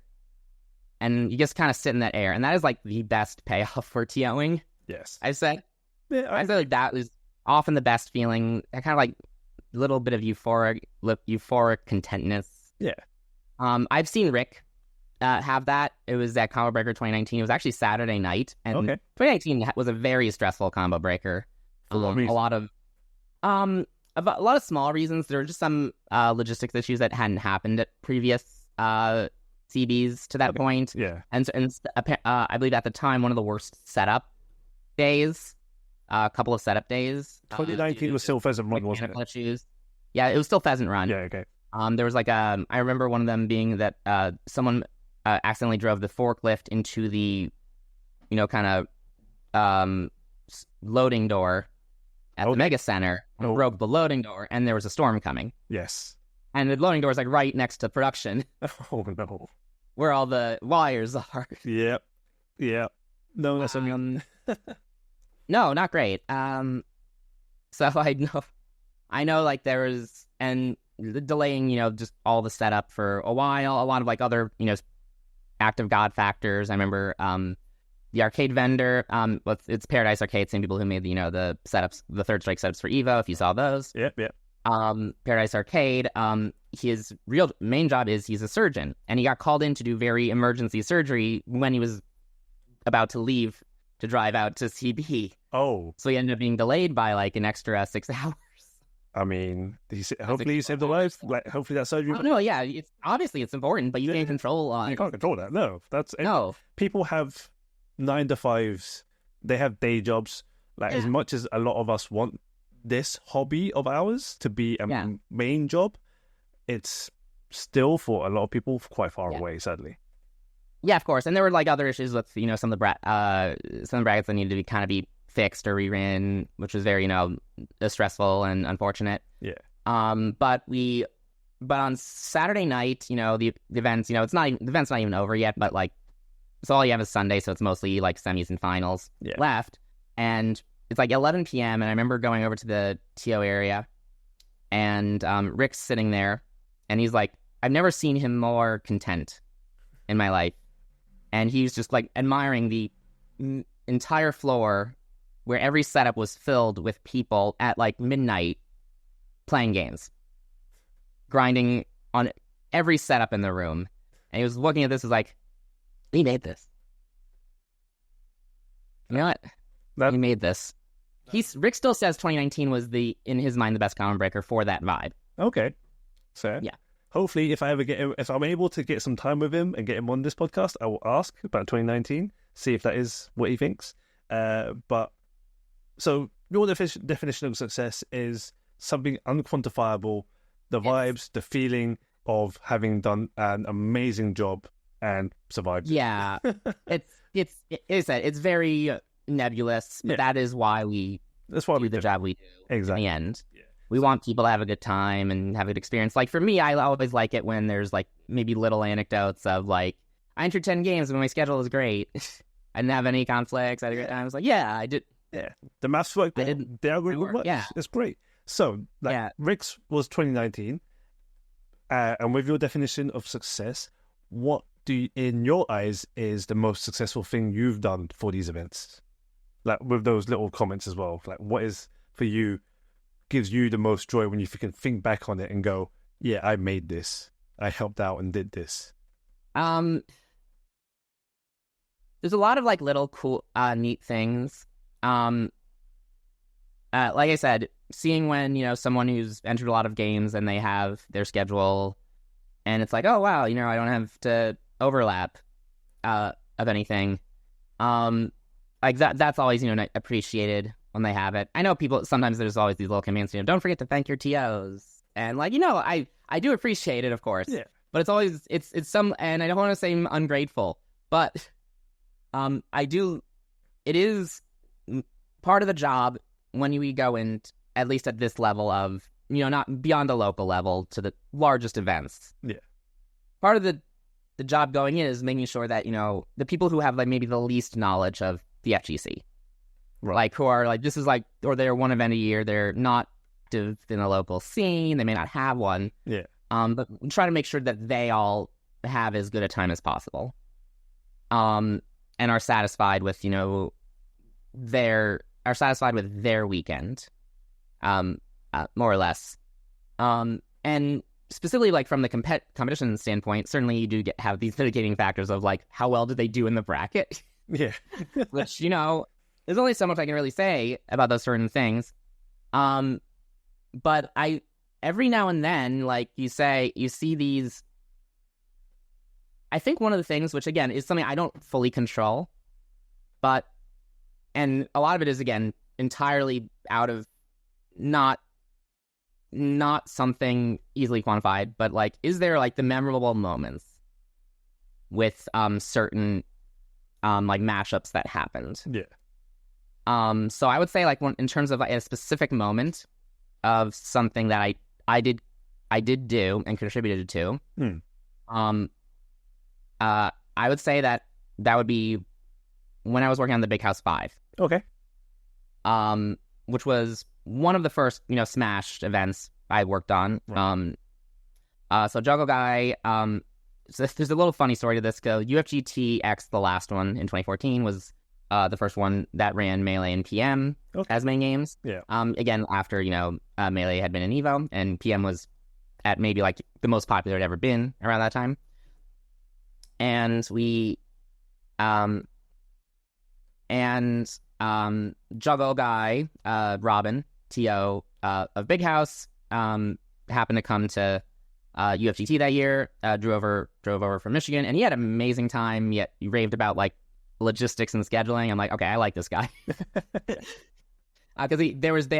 and you just kind of sit in that air, and that is like the best payoff for TOing. Yes, I say. Yeah, I feel like that was often the best feeling. That kind of like a little bit of euphoric contentness. Yeah. I've seen Rick have that. It was at Combo Breaker 2019. It was actually Saturday night, and 2019 was a very stressful Combo Breaker. A lot of small reasons. There were just some logistics issues that hadn't happened at previous CBs to that point. Yeah, and I believe at the time one of the worst setup days. A couple of setup days. 2019 was still Pheasant Run, wasn't it? Issues. Yeah, it was still Pheasant Run. Yeah, okay. There was like I remember one of them being that someone accidentally drove the forklift into the, you know, kind of loading door at the Mega Center, and broke the loading door, and there was a storm coming. Yes. And the loading door is like right next to production. Oh no. Where all the wires are. Yep. Yeah. No, that's no, not great. So I know like there was, and the delaying, you know, just all the setup for a while, a lot of like other, you know, active God factors. I remember the arcade vendor, it's Paradise Arcade, same people who made the, you know, the setups, the Third Strike setups for Evo, if you saw those. Yep. Paradise Arcade, his real main job is he's a surgeon, and he got called in to do very emergency surgery when he was about to leave to drive out to CB. Oh. So he ended up being delayed by like an extra 6 hours. I mean, hopefully you saved the life. Like, hopefully that surgery. No, yeah, it's important, but you can't control. You can't control that. No, no. People have 9 to 5s. They have day jobs. Like as much as a lot of us want this hobby of ours to be a main job, it's still for a lot of people quite far away. Sadly. Yeah, of course, and there were like other issues with, you know, some of the brackets that needed to be fixed or rewritten, which was very, you know, stressful and unfortunate. Yeah. But on Saturday night, you know, the events, you know, the event's not even over yet, but like, so all you have is Sunday, so it's mostly like semis and finals left, and it's like 11 p.m. and I remember going over to the TO area, and Rick's sitting there, and he's like, I've never seen him more content in my life, and he's just like admiring the entire floor where every setup was filled with people at like midnight playing games, grinding on every setup in the room. And he was looking at this, was like, we made this. You know what? We made this. Rick still says 2019 was in his mind, the best Common Breaker for that vibe. Okay. So yeah. Hopefully, if I'm able to get some time with him and get him on this podcast, I will ask about 2019, see if that is what he thinks. But so your definition of success is something unquantifiable, the vibes, the feeling of having done an amazing job and survived. Yeah, it's very nebulous, but that is why we do the job we do. Exactly. In the end. Yeah. We want people to have a good time and have a good experience. Like for me, I always like it when there's like maybe little anecdotes of like, I entered 10 games and my schedule was great. I didn't have any conflicts. I was like, yeah, I did. Yeah, the maths worked. The algorithm worked. Yeah, it's great. So, Rick's was 2019, and with your definition of success, what in your eyes, is the most successful thing you've done for these events? Like with those little comments as well. Like what is for you gives you the most joy when you can think back on it and go, yeah, I made this. I helped out and did this. There's a lot of like little cool, neat things. Like I said, seeing when, someone who's entered a lot of games and they have their schedule and it's like, oh, wow, I don't have to overlap of anything. Like that's always, appreciated when they have it. I know people, sometimes there's always these little commands, don't forget to thank your TOs. And like, I do appreciate it, of course. Yeah. But it's always, it's some, and I don't want to say I'm ungrateful, but it is part of the job when we go in, at least at this level of, not beyond the local level to the largest events. Yeah. Part of the job going in is making sure that, the people who have like maybe the least knowledge of the FGC, right, like who are like, this is like, or they're one event a year, they're not active in a local scene, they may not have one. Yeah. But we try to make sure that they all have as good a time as possible. And are satisfied with, their weekend, more or less. And specifically, like from the competition standpoint, certainly you do have these mitigating factors of like, how well did they do in the bracket? Yeah. Which, there's only so much I can really say about those certain things. But every now and then, like you see these. I think one of the things, which again is something I don't fully control, and a lot of it is again entirely out of not something easily quantified, but like, is there like the memorable moments with certain like mashups that happened? Yeah. So I would say like in terms of a specific moment of something that I did do and contributed to. I would say that would be when I was working on the Big House 5. Okay. Which was one of the first, Smash events I worked on. Right. So Juggle Guy, so there's a little funny story to this. UFGT X, the last one in 2014, was the first one that ran Melee and PM as main games. Yeah. Again, after, Melee had been in EVO, and PM was at maybe like the most popular it had ever been around that time. And we, Juggle Guy, Robin, TO of Big House, happened to come to UFGT that year, drove over from Michigan, and he had an amazing time, yet he raved about like logistics and scheduling. I'm like, okay, I like this guy. Because they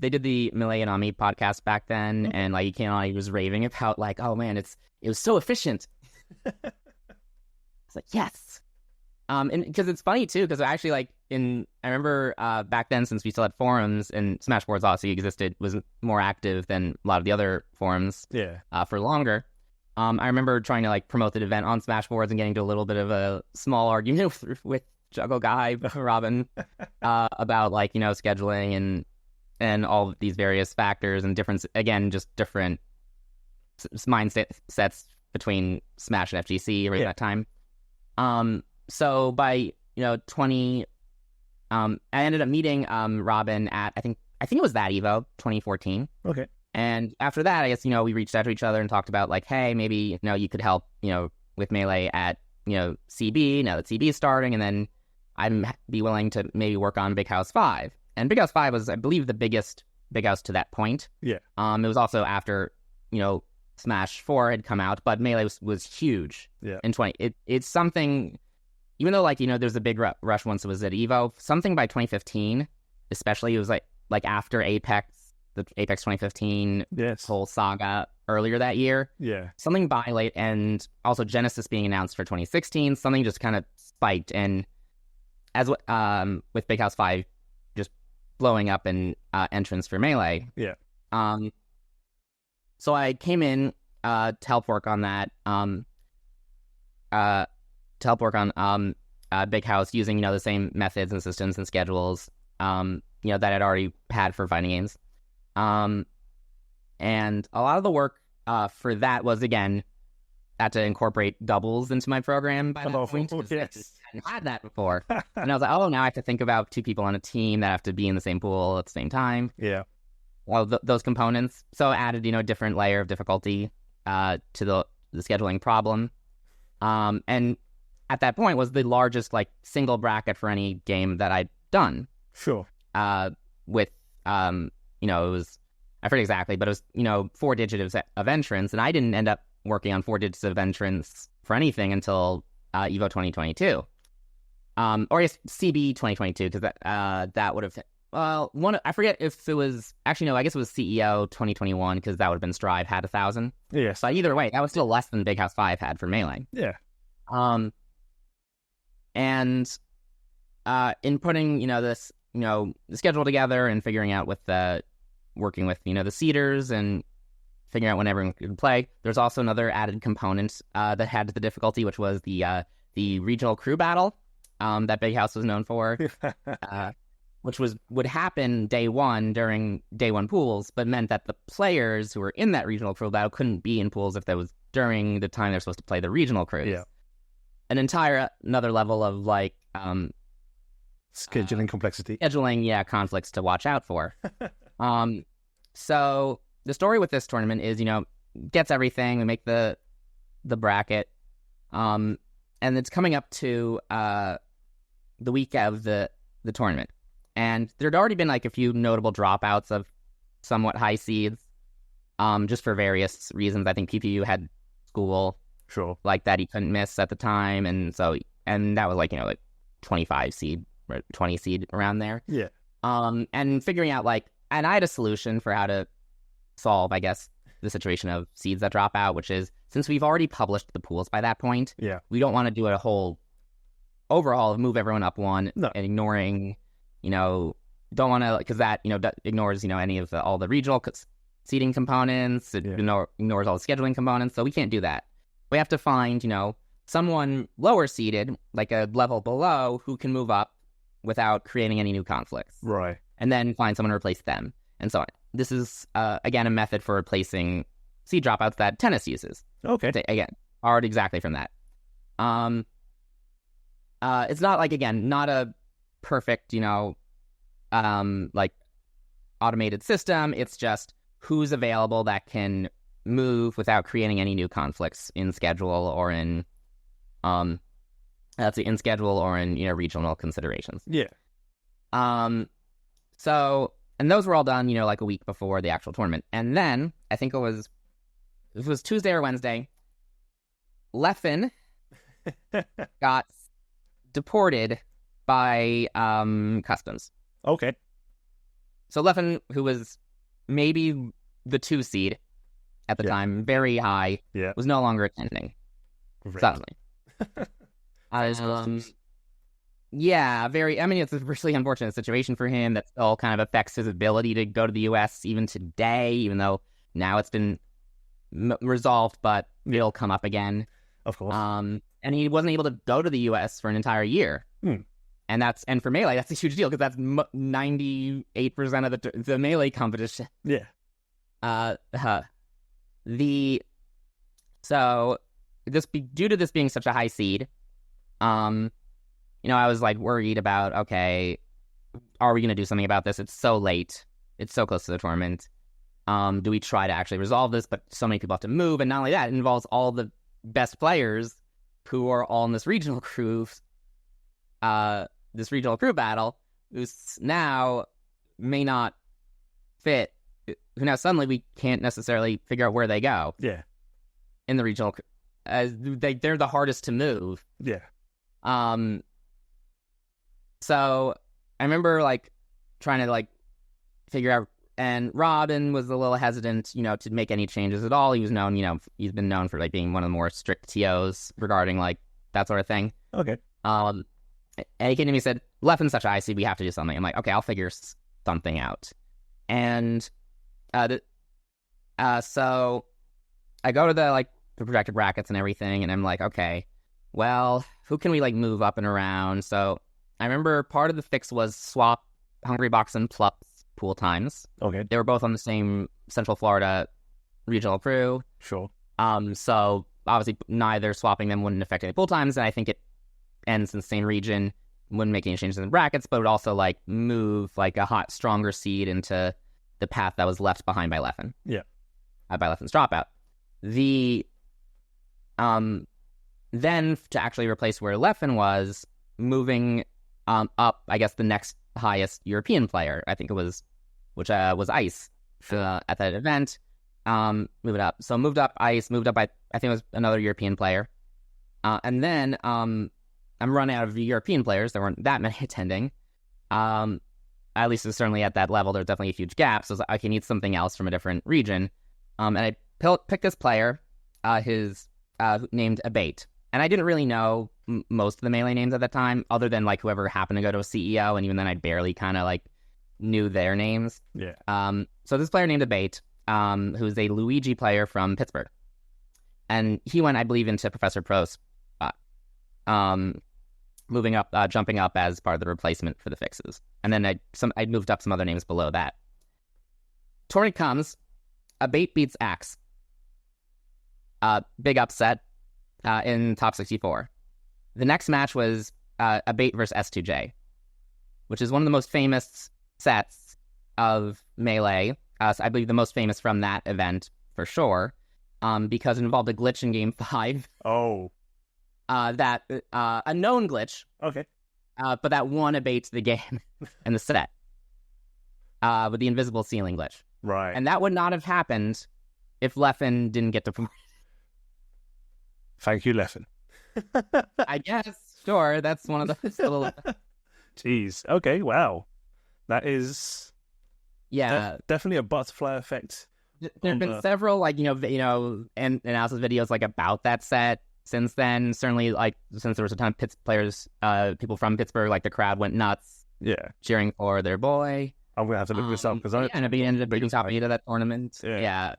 did the Melee and Ami podcast back then, and like he came on, he was raving about like, oh man, it was so efficient. It's like, yes. And because it's funny too, because actually like I remember back then, since we still had forums and Smash Boards obviously existed, was more active than a lot of the other forums. Yeah. For longer. I remember trying to like promote the event on Smash Boards and getting to a little bit of a small argument with Juggle Guy, Robin, about like, scheduling and all of these various factors and different mindsets between Smash and FGC around that time. So by 20, I ended up meeting Robin at I think it was that EVO 2014. Okay. And after that, I guess we reached out to each other and talked about like, hey, maybe you could help with Melee at CB now that CB is starting, and then I'd be willing to maybe work on Big House 5. And Big House 5 was, I believe, the biggest Big House to that point. Yeah. It was also after Smash 4 had come out, but Melee was huge. Yeah. In 20, it's something. Even though there's a big rush once it was at EVO, something by 2015, especially, it was like after Apex, the Apex 2015 whole saga earlier that year. Yeah. Something by late, and also Genesis being announced for 2016, something just kind of spiked. And as with Big House 5 just blowing up in entrance for Melee. Yeah. So I came in to help work on that. Big House using the same methods and systems and schedules that I'd already had for fighting games, and a lot of the work for that was again had to incorporate doubles into my program by that point. Yes. I hadn't had that before. And I was like, oh, now I have to think about two people on a team that have to be in the same pool at the same time. Yeah. Well, those components. So I added, a different layer of difficulty to the scheduling problem. And at that point was the largest single bracket for any game that I'd done. Sure. With it was, I forget exactly, but it was 4 digits of entrance, and I didn't end up working on 4 digits of entrance for anything until Evo 2022, or I guess CB 2022, because that would have I forget if it was actually no, I guess it was CEO 2021 because that would have been Strive had 1,000. Yes. So either way, that was still less than Big House 5 had for Melee. Yeah. And in putting this the schedule together and figuring out working with the seeders and figuring out when everyone could play, there's also another added component that had the difficulty, which was the regional crew battle that Big House was known for, which would happen day one during day one pools, but meant that the players who were in that regional crew battle couldn't be in pools if that was during the time they're supposed to play the regional crews. Yeah. An another level of scheduling complexity. Scheduling, conflicts to watch out for. So the story with this tournament is, gets everything. We make the bracket, and it's coming up to the week of the tournament, and there'd already been a few notable dropouts of somewhat high seeds, just for various reasons. I think PPU had school, sure, that he couldn't miss at the time, and that was 25 seed or 20 seed around there. Yeah. And figuring out and I had a solution for how to solve, I guess, the situation of seeds that drop out, which is, since we've already published the pools by that point, we don't want to do a whole overhaul of move everyone up one and ignoring, don't want to, because that, ignores, any of all the regional seeding components, it ignores all the scheduling components, so we can't do that. We have to find, someone lower seeded, a level below, who can move up without creating any new conflicts. Right. And then find someone to replace them, and so on. This is, again, a method for replacing seed dropouts that tennis uses. Okay. Again, borrowed exactly from that. It's not not a perfect, automated system. It's just who's available that can move without creating any new conflicts in schedule or in, in schedule or in, regional considerations. Yeah. So, and those were all done, a week before the actual tournament. And then, I think it was Tuesday or Wednesday, Leffen got deported by customs. Okay. So Leffen, who was maybe the 2 seed at the time, very high, was no longer attending. Suddenly. Very. I mean, it's a really unfortunate situation for him that still kind of affects his ability to go to the U.S. even today, even though now it's been resolved, but it'll come up again. Of course. And he wasn't able to go to the U.S. for an entire year. And for Melee, that's a huge deal because that's 98% of the Melee competition. Yeah. So due to this being such a high seed, I was worried about, okay, are we going to do something about this? It's so late. It's so close to the tournament. Do we try to actually resolve this? But so many people have to move. And not only that, it involves all the best players who are all in this regional crew, battle, who now may not fit, who now suddenly we can't necessarily figure out where they go. Yeah. In the regional, they're the hardest to move. Yeah. So I remember trying to figure out, and Robin was a little hesitant, to make any changes at all. He was known, he's been known for being one of the more strict TOs regarding that sort of thing. Okay. And he came to me and said, Leffen's such a high seed, we have to do something. I'm like, okay, I'll figure something out. And so I go to the projected brackets and everything, and I'm like, okay, well, who can we move up and around? So I remember part of the fix was swap Hungrybox and Plup's pool times. Okay. They were both on the same Central Florida regional crew. Sure. So obviously neither swapping them wouldn't affect any pool times, and I think it ends in the same region, wouldn't make any changes in the brackets, but would also like move like a hot, stronger seed into the path that was left behind by Leffen. Yeah. By Leffen's dropout. The then to actually replace where Leffen was, moving up, I guess the next highest European player, I think it was, which was Ice at that event. Move it up. So moved up Ice, moved up by, I think it was another European player. And then I'm running out of European players. There weren't that many attending. At least certainly at that level, there's definitely a huge gap. So I was like, okay, need something else from a different region. And I picked this player, named Abate. And I didn't really know most of the Melee names at that time, other than like whoever happened to go to a CEO. And even then I barely kind of like knew their names. Yeah. So this player named Abate, who's a Luigi player from Pittsburgh. And he went, I believe, into Professor Pro's spot. Moving up, jumping up as part of the replacement for the fixes. And then I moved up some other names below that. Tournament comes, Abate beats Axe. Big upset in top 64. The next match was Abate versus S2J, which is one of the most famous sets of Melee. So I believe the most famous from that event for sure, because it involved a glitch in Game 5. Oh. That a known glitch. Okay. But that won Abate the game and the set with the invisible ceiling glitch. Right. And that would not have happened if Leffen didn't get to. Thank you, Leffen. I guess. Sure. That's one of those little. Jeez. Okay. Wow. That is. Yeah. Definitely a butterfly effect. There have been several, like, and analysis videos like about that set since then. Certainly, like, since there was a ton of players, people from Pittsburgh, like the crowd went nuts. Yeah. Cheering for their boy. I'm gonna have to look this up because and it ended up being top 8 of that tournament. Yeah.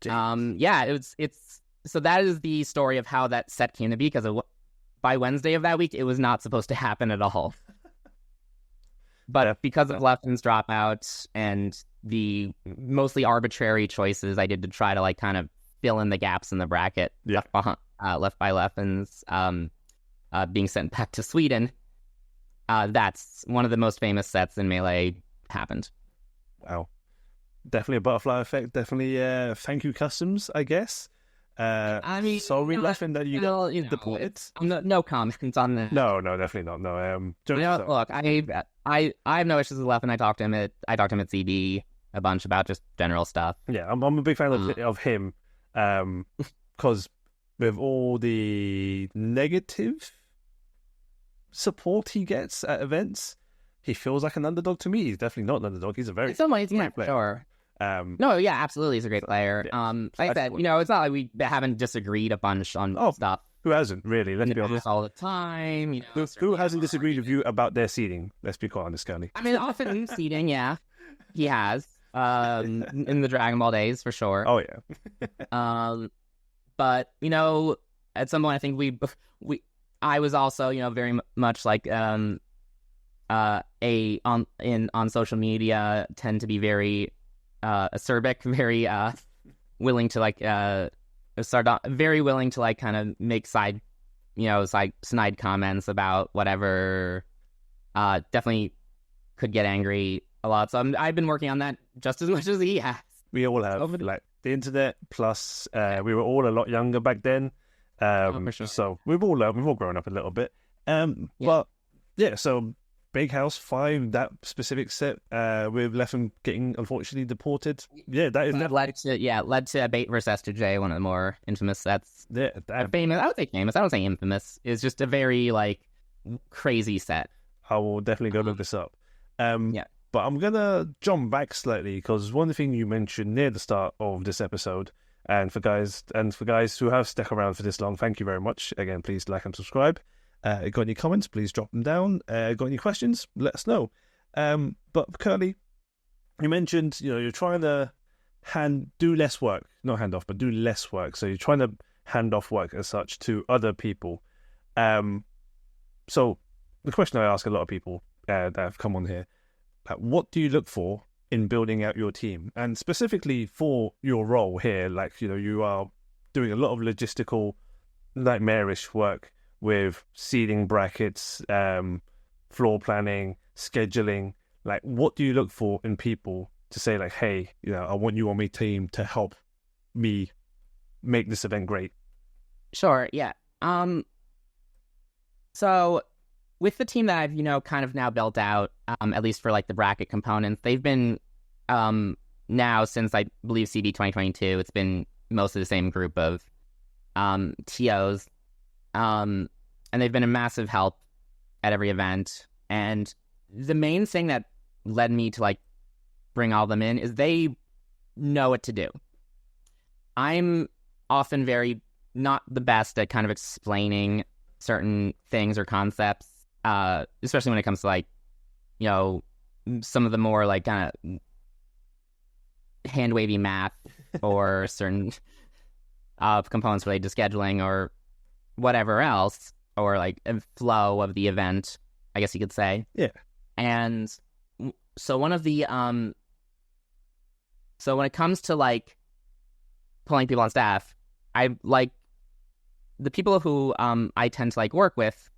It's so that is the story of how that set came to be, because by Wednesday of that week, it was not supposed to happen at all. But because of Leffen's dropout and the mostly arbitrary choices I did to try to like kind of fill in the gaps in the bracket left by Leffen's being sent back to Sweden, that's one of the most famous sets in Melee happened. Wow. Definitely a butterfly effect. Definitely thank you, Customs, I guess. I mean, sorry, Leffen, that you got deported. No comments on that. No, definitely not. No, look, I have no issues with Leffen. I talked to him at CB a bunch about just general stuff. Yeah, I'm a big fan of him, because with all the negative support he gets at events, he feels like an underdog to me. He's definitely not an underdog. He's a very great player. Sure. No, yeah, absolutely. He's a great player. Like that, it's not like we haven't disagreed a bunch on stuff. Who hasn't, really? Let's be honest. All the time. Who hasn't disagreed with you about their seeding? Let's be quite honest, Curly. I mean, often seeding, yeah. He has. In the Dragon Ball days, for sure. Oh, yeah. But, at some point, I think I was also, very much like, on social media, tend to be very acerbic, very willing to like very willing to like kind of make snide comments about whatever. Definitely could get angry a lot. So I've been working on that just as much as he has. We all have, like the internet. Plus, we were all a lot younger back then. For sure. So we've all grown up a little bit. But yeah, so Big House 5, that specific set, with Leffen getting unfortunately deported. Yeah, that is led to Abate versus S2J, one of the more infamous sets. Yeah, famous. I would say famous. I don't say infamous. It's just a very like crazy set. I will definitely go look this up. But I'm gonna jump back slightly, because one thing you mentioned near the start of this episode, and for guys who have stuck around for this long, thank you very much. Again, please like and subscribe. Got any comments, please drop them down. Got any questions, let us know. But Curly, you mentioned, you're trying to do less work, not hand off, but do less work. So you're trying to hand off work as such to other people. So the question I ask a lot of people that have come on here, what do you look for in building out your team? And specifically for your role here, like, you are doing a lot of logistical, nightmarish work with seeding brackets, floor planning, scheduling. Like, what do you look for in people to say, like, hey, I want you on my team to help me make this event great? Sure, yeah. So with the team that I've, kind of now built out, at least for like the bracket components, they've been now since I believe CB 2022, it's been mostly the same group of TOs. And they've been a massive help at every event. And the main thing that led me to like bring all of them in is they know what to do. I'm often very not the best at kind of explaining certain things or concepts, especially when it comes to like, some of the more like kind of hand wavy math or certain components related to scheduling or whatever else, or like a flow of the event, I guess you could say. Yeah. And so one of the so when it comes to like pulling people on staff, I like the people who I tend to like work with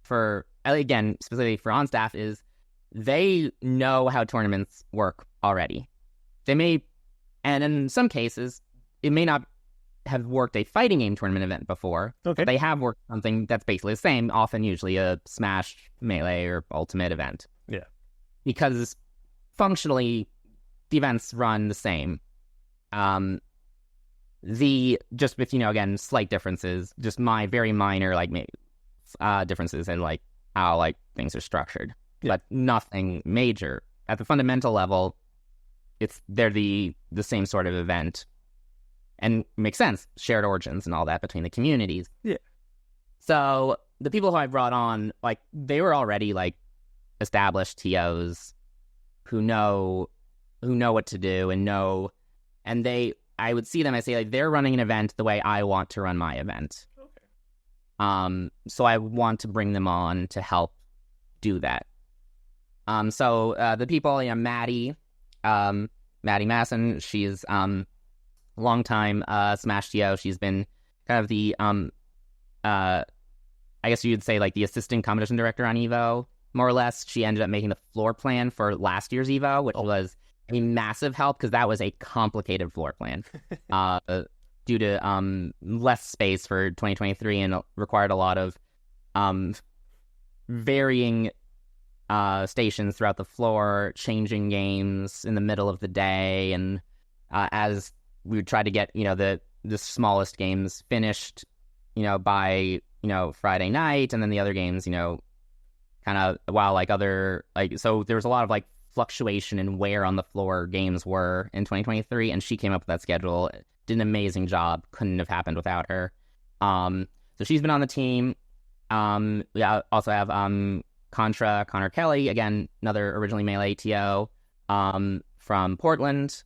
for, again, specifically for on staff, is they know how tournaments work already. They may, and in some cases, it may not have worked a fighting game tournament event before. Okay. But they have worked something that's basically the same, often usually a Smash, Melee, or Ultimate event. Yeah. Because functionally, the events run the same. Just with, again, slight differences, just my very minor, like, differences in, like, how, like, things are structured. Yeah. But nothing major. At the fundamental level, they're the same sort of event. And it makes sense, shared origins and all that between the communities. Yeah. So the people who I brought on, like, they were already, like, established TOs who know what to do and I would see them, I say, like, they're running an event the way I want to run my event. Okay. So I want to bring them on to help do that. So the people, Maddie Masson, she's longtime Smash TO. She's been kind of the I guess you'd say like the assistant competition director on Evo, more or less. She ended up making the floor plan for last year's Evo, which was a massive help because that was a complicated floor plan due to less space for 2023 and required a lot of varying stations throughout the floor, changing games in the middle of the day, and as we would try to get the smallest games finished by Friday night, and then the other games kind of while like other like, so there was a lot of like fluctuation in where on the floor games were in 2023, and she came up with that schedule, did an amazing job. Couldn't have happened without her. So she's been on the team. We also have Connor Kelly, again, another originally Melee TO from Portland.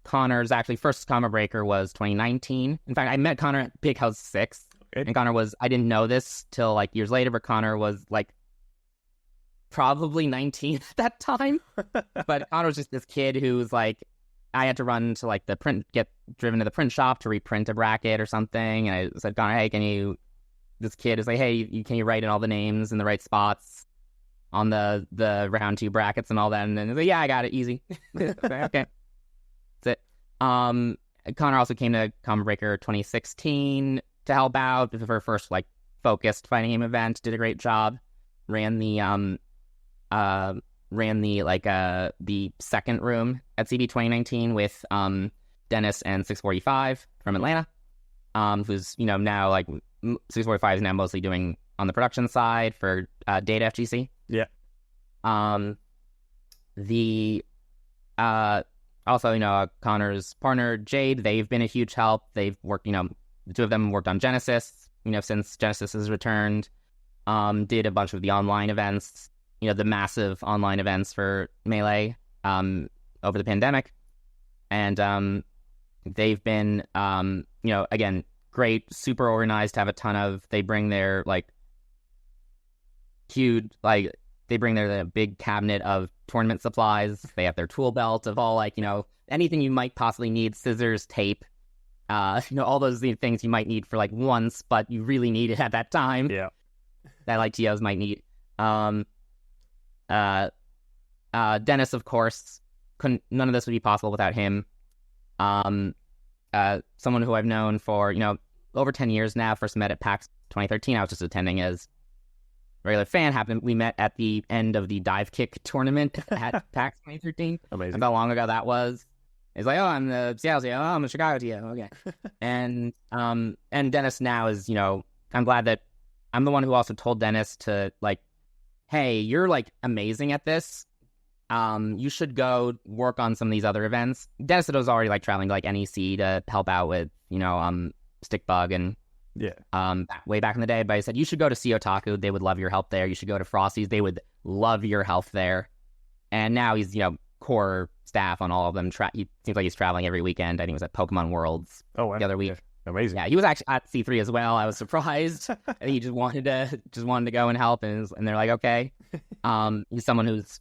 Connor's actually first Combo Breaker was 2019. In fact, I met Connor at Big House 6. Okay. And Connor I didn't know this till like years later, but Connor was like probably 19 at that time. But Connor was just this kid who was like, I had to run to like get driven to the print shop to reprint a bracket or something. And I said, Connor, hey, this kid is like, hey, can you write in all the names in the right spots on the round 2 brackets and all that? And then he's like, yeah, I got it, easy. Okay. That's it. Connor also came to Combo Breaker 2016 to help out with her first like focused fighting game event. Did a great job. Ran the second room at CB 2019 with Dennis and 645 from Atlanta. Who's now like 645 is now mostly doing on the production side for Data FGC. Yeah. Also Connor's partner Jade, they've been a huge help. They've worked, the two of them worked on Genesis, since Genesis has returned. Did a bunch of the online events, the massive online events for Melee over the pandemic. And they've been, again, great, super organized, have a ton of, they bring their, like, huge, like, they bring their big cabinet of tournament supplies. They have their tool belt of all, like, anything you might possibly need, scissors, tape, all those things you might need for like once, but you really need it at that time. Yeah. That like TOs might need. Dennis, of course, none of this would be possible without him. Someone who I've known for, over 10 years now. First met at PAX 2013. I was just attending as a regular fan. We met at the end of the dive kick tournament at PAX 2013. Amazing. And how long ago that was. It's like, oh, I'm the Seattle TO. Oh, I'm the Chicago TO. Okay. and Dennis now is, I'm glad that I'm the one who also told Dennis to like, hey, you're like amazing at this. You should go work on some of these other events. Dennis was already like traveling to like NEC to help out with, Stickbug and way back in the day. But I said, you should go to C Otaku. They would love your help there. You should go to Frosty's. They would love your help there. And now he's, core staff on all of them. He seems like he's traveling every weekend. I think he was at Pokemon Worlds the other week. Yeah. Amazing. Yeah, he was actually at C3 as well. I was surprised. He just wanted to go and help, and they're like, okay. He's someone who's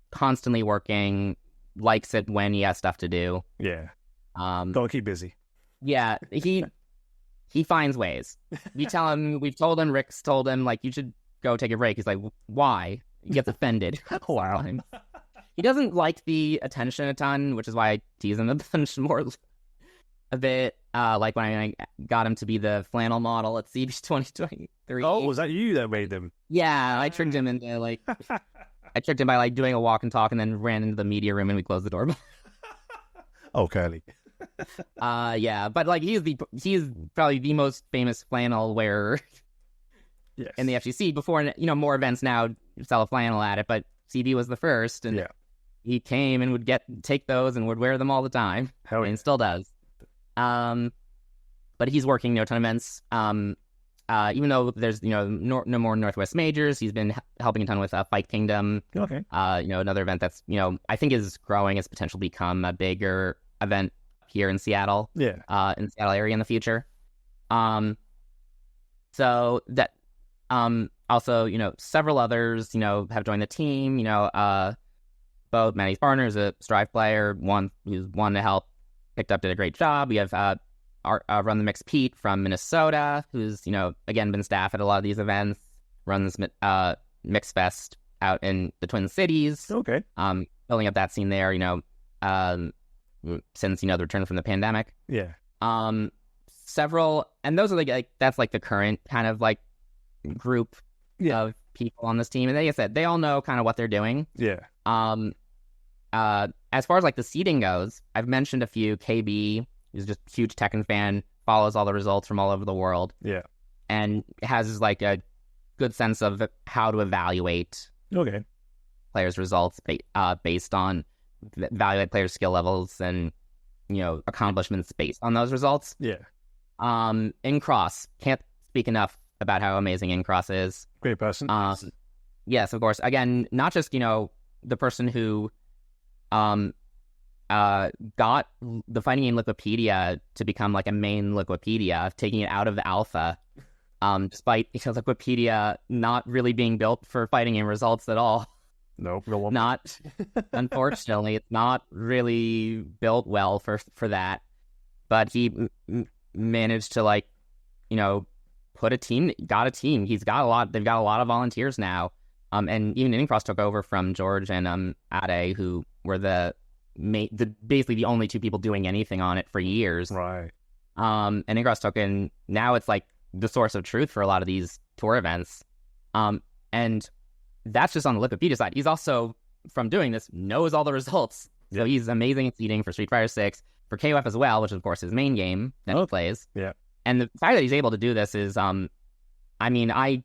constantly working, likes it when he has stuff to do. Yeah. Don't keep busy. Yeah, he finds ways. We've told him, Rick's told him, like, you should go take a break. He's like, why? He gets offended. Wow. He doesn't like the attention a ton, which is why I tease him a bunch more. A bit, like when I got him to be the flannel model at CB 2023. Oh, was that you that made them? Yeah, I tricked him into like... I tricked him by like doing a walk and talk and then ran into the media room and we closed the door. Oh, Curly. Yeah, but like he's probably the most famous flannel wearer in the FGC. Before, more events now sell a flannel at it, but CB was the first, and he came and would take those and would wear them all the time. And still does. But he's working a ton of events. Even though there's no more Northwest majors, he's been helping a ton with Fight Kingdom. Okay. Another event that's I think is growing, its potential to become a bigger event here in Seattle. Yeah. In the Seattle area in the future. So that also several others have joined the team. Both Maddie's partner is a Strive player. Who's one to help, picked up, did a great job. We have Run the Mix Pete from Minnesota, who's again been staff at a lot of these events. Runs Mix Fest out in the Twin Cities. Okay. Building up that scene there. Since the return from the pandemic. Yeah. Several, and those are like that's like the current kind of like group of people on this team, and like I said, they all know kind of what they're doing. Yeah. As far as like the seeding goes, I've mentioned a few. KB is just a huge Tekken fan, follows all the results from all over the world. Yeah. And has like a good sense of how to evaluate players' results based on evaluate players' skill levels and accomplishments based on those results. Yeah. Incross, can't speak enough about how amazing Incross is. Great person. Yes, of course. Again, not just the person who got the fighting game Liquipedia to become like a main Liquipedia, taking it out of the alpha, despite Liquipedia not really being built for fighting game results at all. Nope, no one. Not, unfortunately, it's not really built well for that. But he managed to put a team, got a team. They've got a lot of volunteers now. And even Incross took over from George and Ade, who were basically the only two people doing anything on it for years. Right. And Incross took in, now it's like the source of truth for a lot of these tour events. And that's just on the Liquipedia side. He's also, from doing this, knows all the results. So he's amazing at seeding for Street Fighter 6, for KOF as well, which is, of course, his main game that he plays. Yeah. And the fact that he's able to do this is, I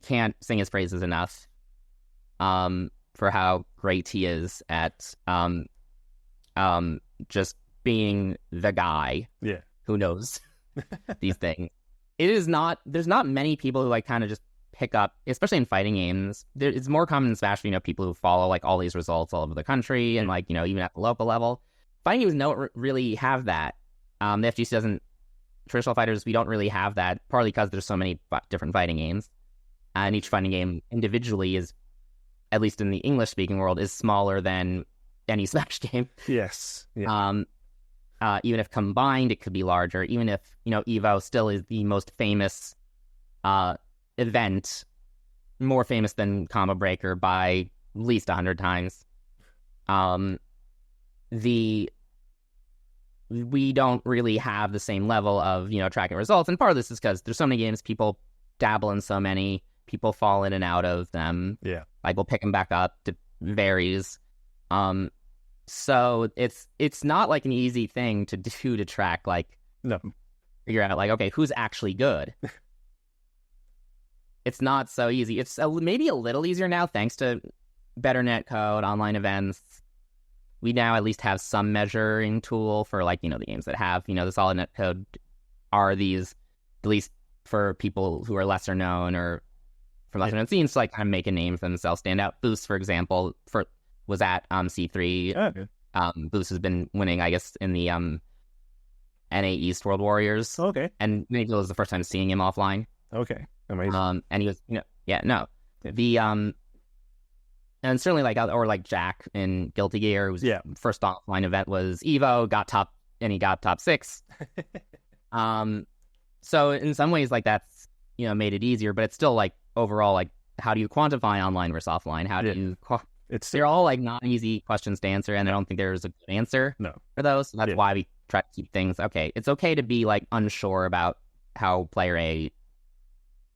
can't sing his praises enough for how great he is at just being the guy who knows these things. There's not many people who kind of just pick up, especially in fighting games. It's more common in Smash, people who follow all these results all over the country and even at the local level. Fighting games don't really have that. The FGC doesn't. Traditional fighters, we don't really have that, partly because there's so many different fighting games, and each fighting game individually is, at least in the English-speaking world, is smaller than any Smash game. Yes. Yeah. Even if combined, it could be larger. Even if, Evo still is the most famous event, more famous than Combo Breaker by at least 100 times. We don't really have the same level of, tracking results. And part of this is because there's so many games, people dabble in so many, people fall in and out of them. Yeah. Like, we'll pick them back up. It varies. So it's not like an easy thing to do to track, like, no, figure out, like, okay, who's actually good? It's not so easy. It's maybe a little easier now thanks to better netcode, online events. We now at least have some measuring tool for, like, the games that have, the solid netcode are these, at least for people who are lesser known or from lesser known scenes, to, like, kind of make a name for themselves, stand out. Boost, for example, was at C3. Oh, okay. Boost has been winning, I guess, in the NA East World Warriors. Okay. And maybe it was the first time seeing him offline. Okay. Amazing. And he was, and certainly like Jack in Guilty Gear, whose first offline event was Evo, he got top 6. So in some ways, like, that's, made it easier, but it's still, like, overall, like, how do you quantify online versus offline? How do you they're all, like, not easy questions to answer, and I don't think there's a good answer for those. So that's why we try to keep things okay. It's okay to be, like, unsure about how player A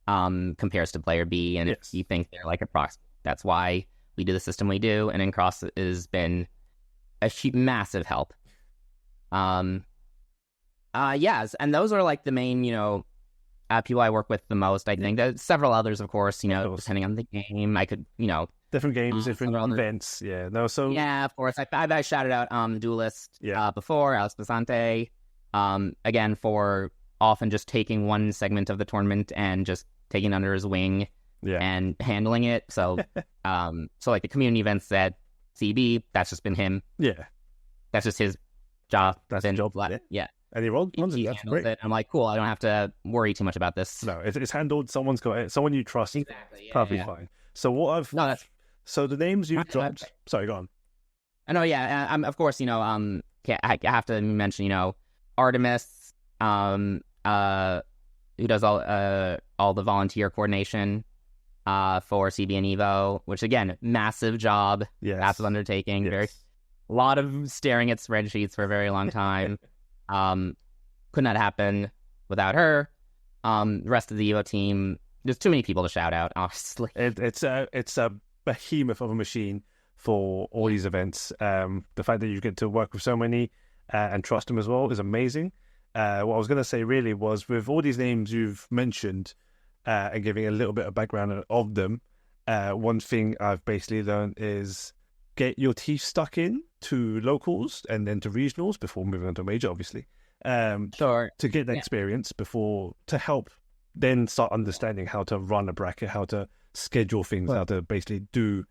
compares to player B, and if you think they're, like, approximate. That's why we do the system we do, and Incross has been a massive help. Yes, and those are, like, the main, people I work with the most, I think. There's several others, of course, depending on the game. I could, different games, different events. Yeah, no, so... Yeah, of course. I shouted out Duelist before, Alex Basante, again, for often just taking one segment of the tournament and just taking it under his wing and handling it. So, like, the community events at CB, that's just been him. Yeah. That's just his job. That's his job. Yeah. And he runs it. That's great. It. I'm like, cool, I don't have to worry too much about this. No, it's handled. Someone's got it. Someone you trust. Exactly. Yeah, perfectly fine. So what I've... No, that's... So the names you've dropped... Sorry, go on. I know, yeah. Of course, I have to mention, Artemis, who does all the volunteer coordination for CB and Evo, which, again, massive job, massive undertaking. A lot of staring at spreadsheets for a very long time. Could not happen without her. The rest of the Evo team, there's too many people to shout out, honestly. It's a behemoth of a machine for all these events. The fact that you get to work with so many and trust them as well is amazing. What I was going to say really was, with all these names you've mentioned and giving a little bit of background of them, one thing I've basically learned is get your teeth stuck in to locals and then to regionals before moving on to major, obviously. To get the experience before, to help then start understanding how to run a bracket, how to schedule things, how to basically do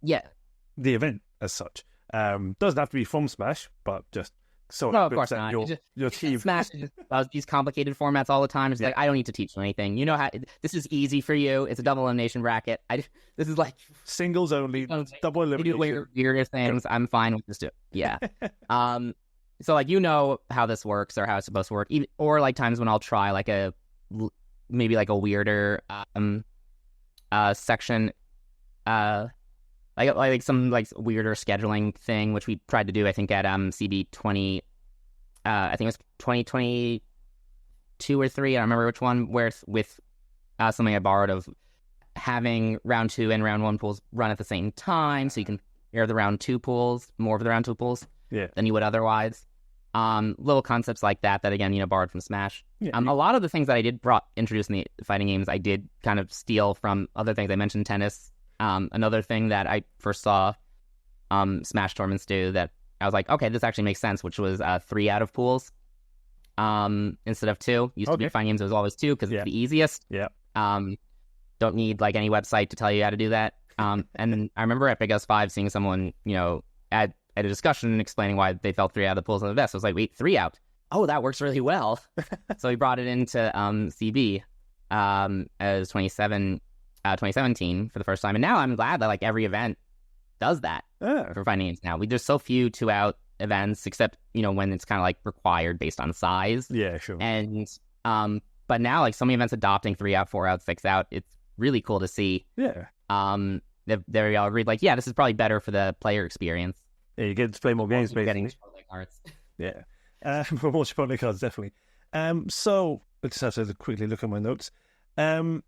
the event as such. Doesn't have to be from Smash, but just so no, of course not. Your team. Smash these complicated formats all the time. It's like, I don't need to teach you anything. You know how this is easy for you. It's a double elimination bracket. This is like singles only, double elimination. You do weirder things. I'm fine with this too. Yeah. So, like, how this works or how it's supposed to work, or like times when I'll try like maybe like a weirder section, like some like weirder scheduling thing, which we tried to do, I think, at CB 20, I think it was 2022 or 3, I don't remember which one, where with something I borrowed of having round 2 and round 1 pools run at the same time, so you can air the round 2 pools, more of the round 2 pools than you would otherwise. Little concepts like that again, borrowed from Smash. A lot of the things that I did introduce in the fighting games, I did kind of steal from other things. I mentioned tennis. Another thing that I first saw Smash tournaments do that I was like, okay, this actually makes sense, which was 3 out of pools instead of 2. Used to be fighting games, it was always 2 because it's the easiest. Don't need like any website to tell you how to do that. And I remember at Big S5 seeing someone, at a discussion explaining why they felt 3 out of the pools on the best. I was like, wait, 3 out? Oh, that works really well. So we brought it into CB as 2017 for the first time. And now I'm glad that like every event does that for fighting games now. There's so few 2 out events, except, when it's kind of like required based on size. Yeah, sure. And, but now like so many events adopting 3 out, 4 out, 6 out, it's really cool to see. Yeah. They all agreed like, yeah, this is probably better for the player experience. Yeah, you get to play more games, basically. Getting Chipotle cards. Yeah. More Chipotle cards, definitely. So I just have to quickly look at my notes. So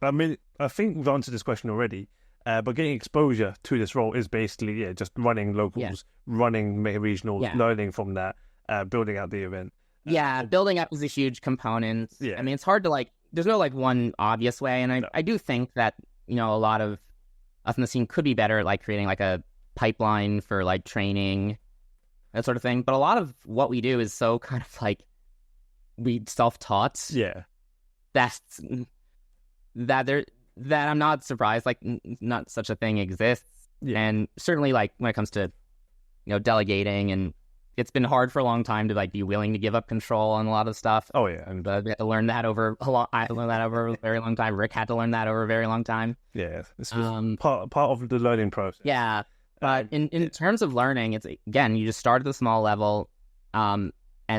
I mean, I think we've answered this question already. But getting exposure to this role is basically just running locals, running regionals, learning from that, building out the event. Building up is a huge component. Yeah. I mean, it's hard to like. There's no like one obvious way, and I do think that a lot of us in the scene could be better at like creating like a pipeline for like training, that sort of thing. But a lot of what we do is so kind of like we self-taught. Yeah. That I'm not surprised like not such a thing exists. Yeah. And certainly like when it comes to delegating, and it's been hard for a long time to like be willing to give up control on a lot of stuff. Oh yeah, and we had to learn that over a long. I learned that over a very long time. Rick had to learn that over a very long time. Yeah, this was part of the learning process. Yeah, but in terms of learning, it's again you just start at the small level, and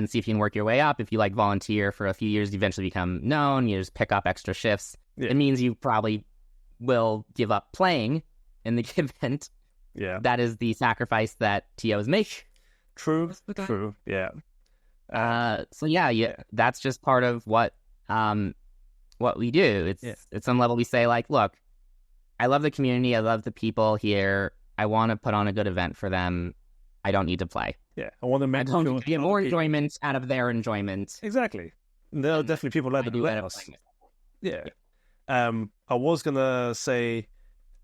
see if you can work your way up. If you like volunteer for a few years, you eventually become known. You just pick up extra shifts. Yeah. It means you probably will give up playing in the event. Yeah, that is the sacrifice that TOs make. True. Yeah. So that's just part of what we do. It's at some level we say like, look, I love the community, I love the people here. I want to put on a good event for them. I don't need to play. Yeah, I want to get more enjoyment out of their enjoyment. Exactly. There are definitely people like that. Yeah. I was gonna say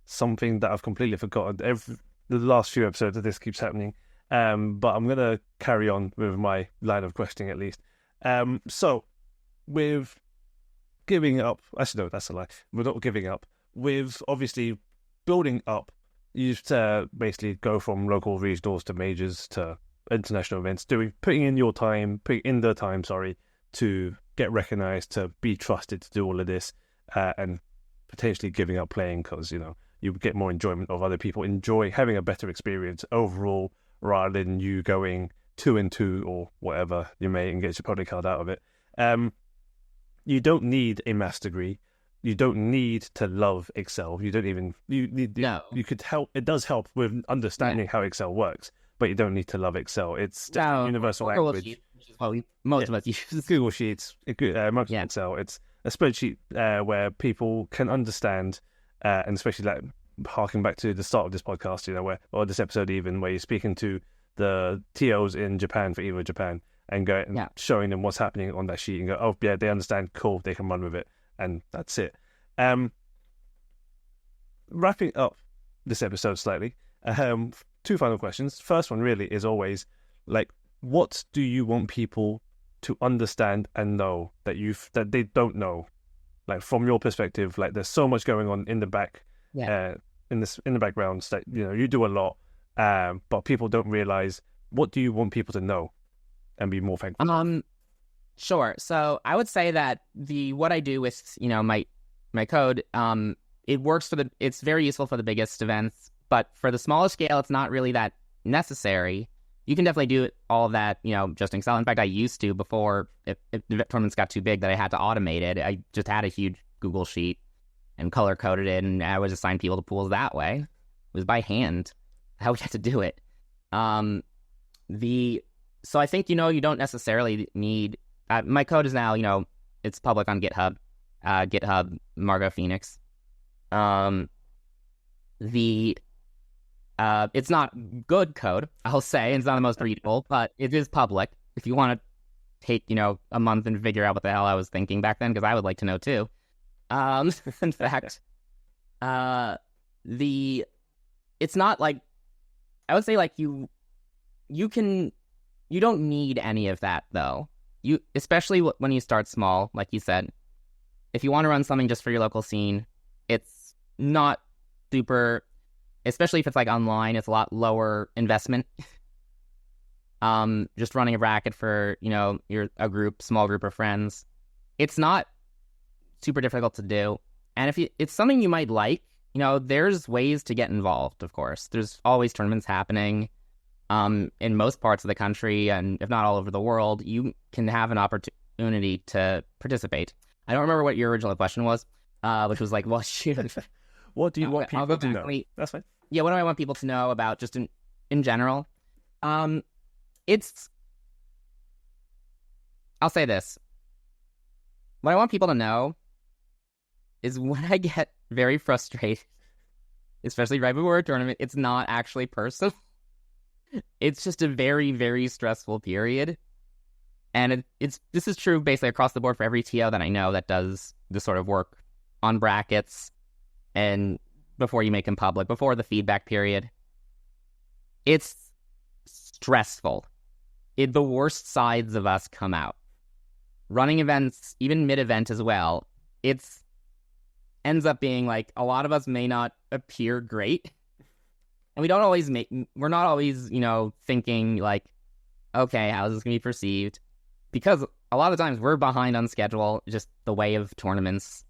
something that I've completely forgotten. The last few episodes of this keeps happening. But I'm going to carry on with my line of questioning at least. So, with giving up... Actually, no, that's a lie. We're not giving up. With, obviously, building up, you used to basically go from local regionals to majors to international events, putting in the time, to get recognised, to be trusted to do all of this, and potentially giving up playing because, you get more enjoyment of other people having a better experience overall, rather than you going 2-2 or whatever you may and get your Chipotle card out of it. You don't need a maths degree. You don't need to love Excel. You don't even... No. You could help... It does help with understanding how Excel works, but you don't need to love Excel. It's just a universal language. Sheet, which is what most of us use. Google Sheets, Microsoft Excel. It's a spreadsheet where people can understand, and especially like harking back to the start of this podcast, or this episode even, where you're speaking to the TOs in Japan for Evo Japan and showing them what's happening on that sheet and go, oh yeah, they understand, cool, they can run with it, and that's it. Wrapping up this episode slightly, 2 final questions. First one really is always like, what do you want people to understand and know that they don't know, like from your perspective? Like there's so much going on in the back. In the background that you do a lot, but people don't realize. What do you want people to know and be more thankful? Sure. So I would say that what I do with my code, it works it's very useful for the biggest events, but for the smaller scale, it's not really that necessary. You can definitely do all of that, just in Excel. In fact, I used to before if the tournaments got too big that I had to automate it. I just had a huge Google sheet and color-coded it, and I would assign people to pools that way. It was by hand how we had to do it. So I think, you don't necessarily need... my code is now, it's public on GitHub. GitHub, Margot Phoenix. It's not good code, I'll say. It's not the most readable, but it is public. If you want to take, a month and figure out what the hell I was thinking back then, because I would like to know too. In fact, it's not like, I would say like you don't need any of that though. Especially when you start small, like you said, if you want to run something just for your local scene, it's not super, especially if it's like online, it's a lot lower investment. Just running a bracket for, small group of friends. It's not super difficult to do. And if it's something you might like, there's ways to get involved, of course. There's always tournaments happening. in most parts of the country, and if not all over the world, you can have an opportunity to participate. I don't remember what your original question was, which was like, well, shoot. What do you want people to know? That's fine. Yeah, what do I want people to know about just in general? I'll say this. What I want people to know is when I get very frustrated, especially right before a tournament, it's not actually personal. It's just a very, very stressful period. And this is true basically across the board for every TO that I know that does this sort of work on brackets and before you make them public, before the feedback period. It's stressful. The worst sides of us come out. Running events, even mid-event as well, ends up being like a lot of us may not appear great. And we're not always, thinking like, okay, how is this going to be perceived? Because a lot of the times we're behind on schedule, just the way of tournaments.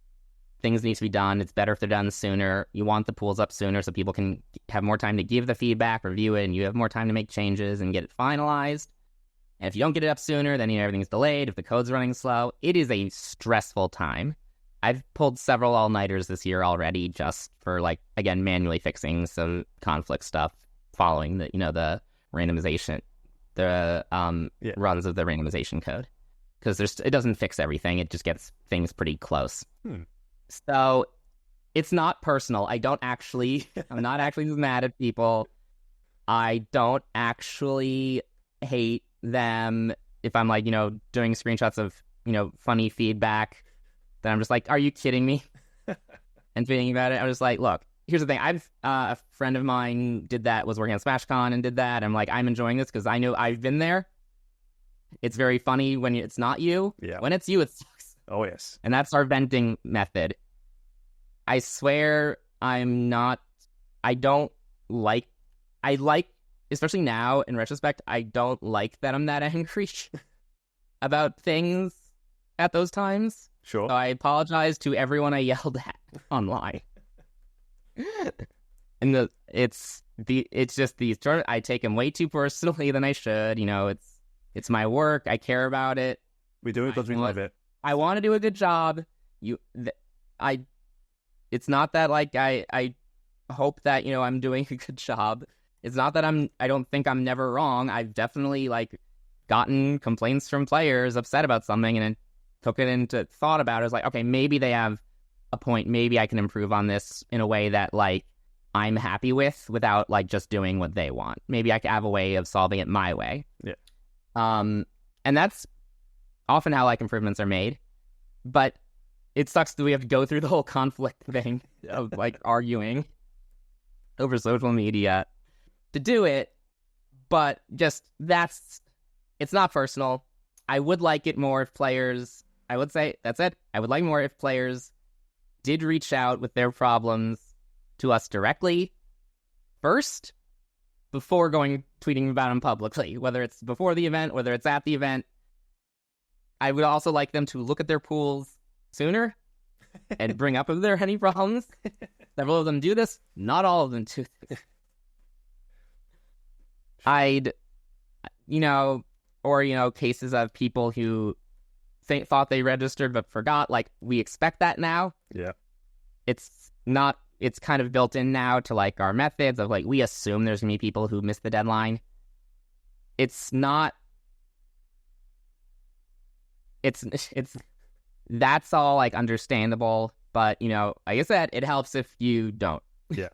Things need to be done. It's better if they're done sooner. You want the pools up sooner so people can have more time to give the feedback, review it, and you have more time to make changes and get it finalized. And if you don't get it up sooner, then everything's delayed. If the code's running slow, it is a stressful time. I've pulled several all-nighters this year already just for, again, manually fixing some conflict stuff following the randomization, runs of the randomization code. Because it doesn't fix everything. It just gets things pretty close. So it's not personal. I'm not actually mad at people. I don't actually hate them if I'm doing screenshots of, funny feedback. Then I'm just like, are you kidding me? And thinking about it, I'm just like, look, here's the thing. A friend of mine was working on SmashCon and did that. I'm like, I'm enjoying this because I know I've been there. It's very funny when it's not you. Yeah. When it's you, it sucks. Oh, yes. And that's our venting method. I swear I like, especially now in retrospect, I don't like that I'm that angry about things at those times. Sure. So I apologize to everyone I yelled at online. And it's just these tournaments, I take them way too personally than I should. It's my work. I care about it. We do it because we love it. I want to do a good job. It's not that I hope that I'm doing a good job. It's not that I don't think I'm never wrong. I've definitely gotten complaints from players upset about something and then took it into thought about it. It's like, okay, maybe they have a point. Maybe I can improve on this in a way that I'm happy with without just doing what they want. Maybe I can have a way of solving it my way. Yeah. And that's often how improvements are made. But it sucks that we have to go through the whole conflict thing of arguing over social media to do it. But it's not personal. I would like it more if players, I would say, that's it. I would like more if players did reach out with their problems to us directly first before tweeting about them publicly, whether it's before the event, whether it's at the event. I would also like them to look at their pools sooner and bring up if there are any problems. Several of them do this. Not all of them do this. Cases of people who thought they registered but forgot. We expect that now. Yeah. It's kind of built in now to our methods of we assume there's gonna be people who miss the deadline. It's not. It's that's all understandable, but like I said, it helps if you don't. Yeah.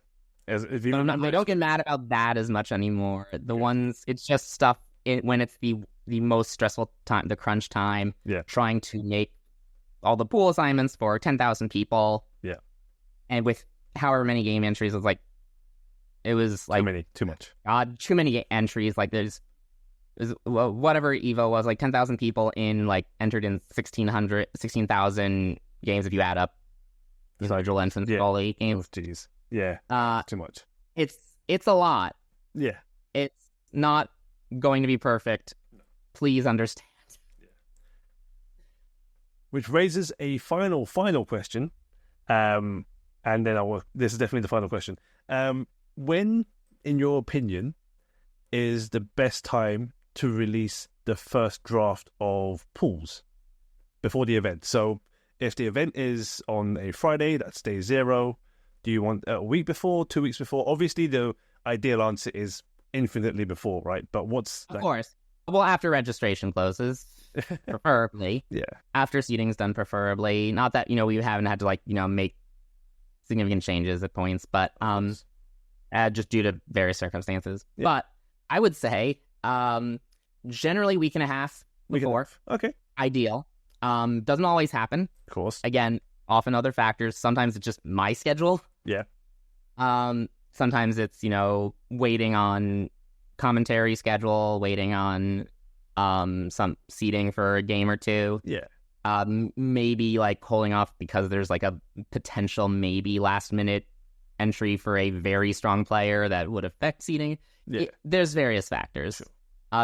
I don't get mad about that as much anymore. It's just stuff when it's the most stressful time, the crunch time. Yeah. Trying to make all the pool assignments for 10,000 people. Yeah. And with however many game entries, it was too much. God, too many entries. There's whatever Evo was, 10,000 people entered in 16,000 games if you add up individual entrants for all 8 games. Oh, jeez. Yeah. Too much. It's a lot. Yeah. It's not going to be perfect. Please understand. Yeah. Which raises a final question. And then this is definitely the final question. When, in your opinion, is the best time to release the first draft of pools before the event? So if the event is on a Friday, that's day 0. Do you want a week before, 2 weeks before? Obviously, the ideal answer is infinitely before, right? But what's... Of course. Well, after registration closes, preferably. Yeah. After seating's done, preferably. Not that, we haven't had to, make significant changes at points, but just due to various circumstances. Yeah. But I would say generally week and a half before. Okay. Ideal. Doesn't always happen. Of course. Again, often other factors. Sometimes it's just my schedule. Yeah. Sometimes it's, waiting on commentary schedule, waiting on some seating for a game or two. Yeah. Maybe holding off because there's a potential maybe last minute entry for a very strong player that would affect seating. Yeah. There's various factors. Sure.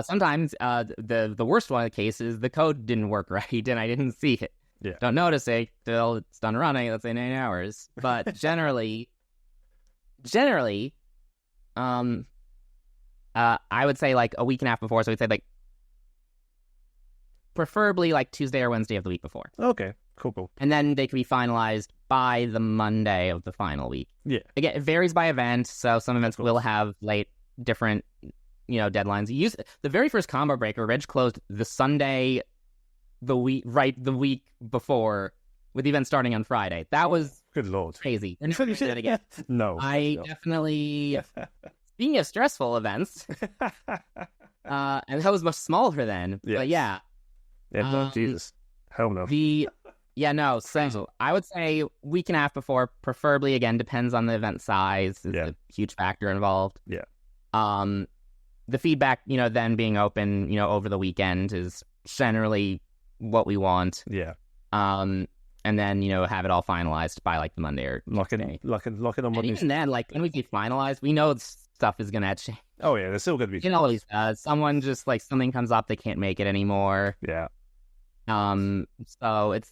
Sometimes the worst one of the case is the code didn't work right and I didn't see it. Yeah. Don't notice it till it's done running, let's say 9 hours. But generally, I would say a week and a half before. So we'd say preferably Tuesday or Wednesday of the week before. Okay, cool. And then they can be finalized by the Monday of the final week. Yeah. Again, it varies by event. So some events will have different, deadlines. The very first combo breaker, Reg closed the Sunday, the week before, with the event starting on Friday. That was good Lord crazy. And did it again. No, definitely. Speaking of stressful events, and that was much smaller then. Yes. But yeah. Yeah, Jesus. Hell no. So I would say week and a half before, preferably. Again, depends on the event size. It's a huge factor involved. Yeah. The feedback, then being open, over the weekend is generally what we want. Yeah. And then, have it all finalized by the Monday or lock it on Monday. Even then, when we get finalized, we know stuff is gonna change. Oh yeah, there's still gonna be. Always someone just something comes up, they can't make it anymore. Yeah. So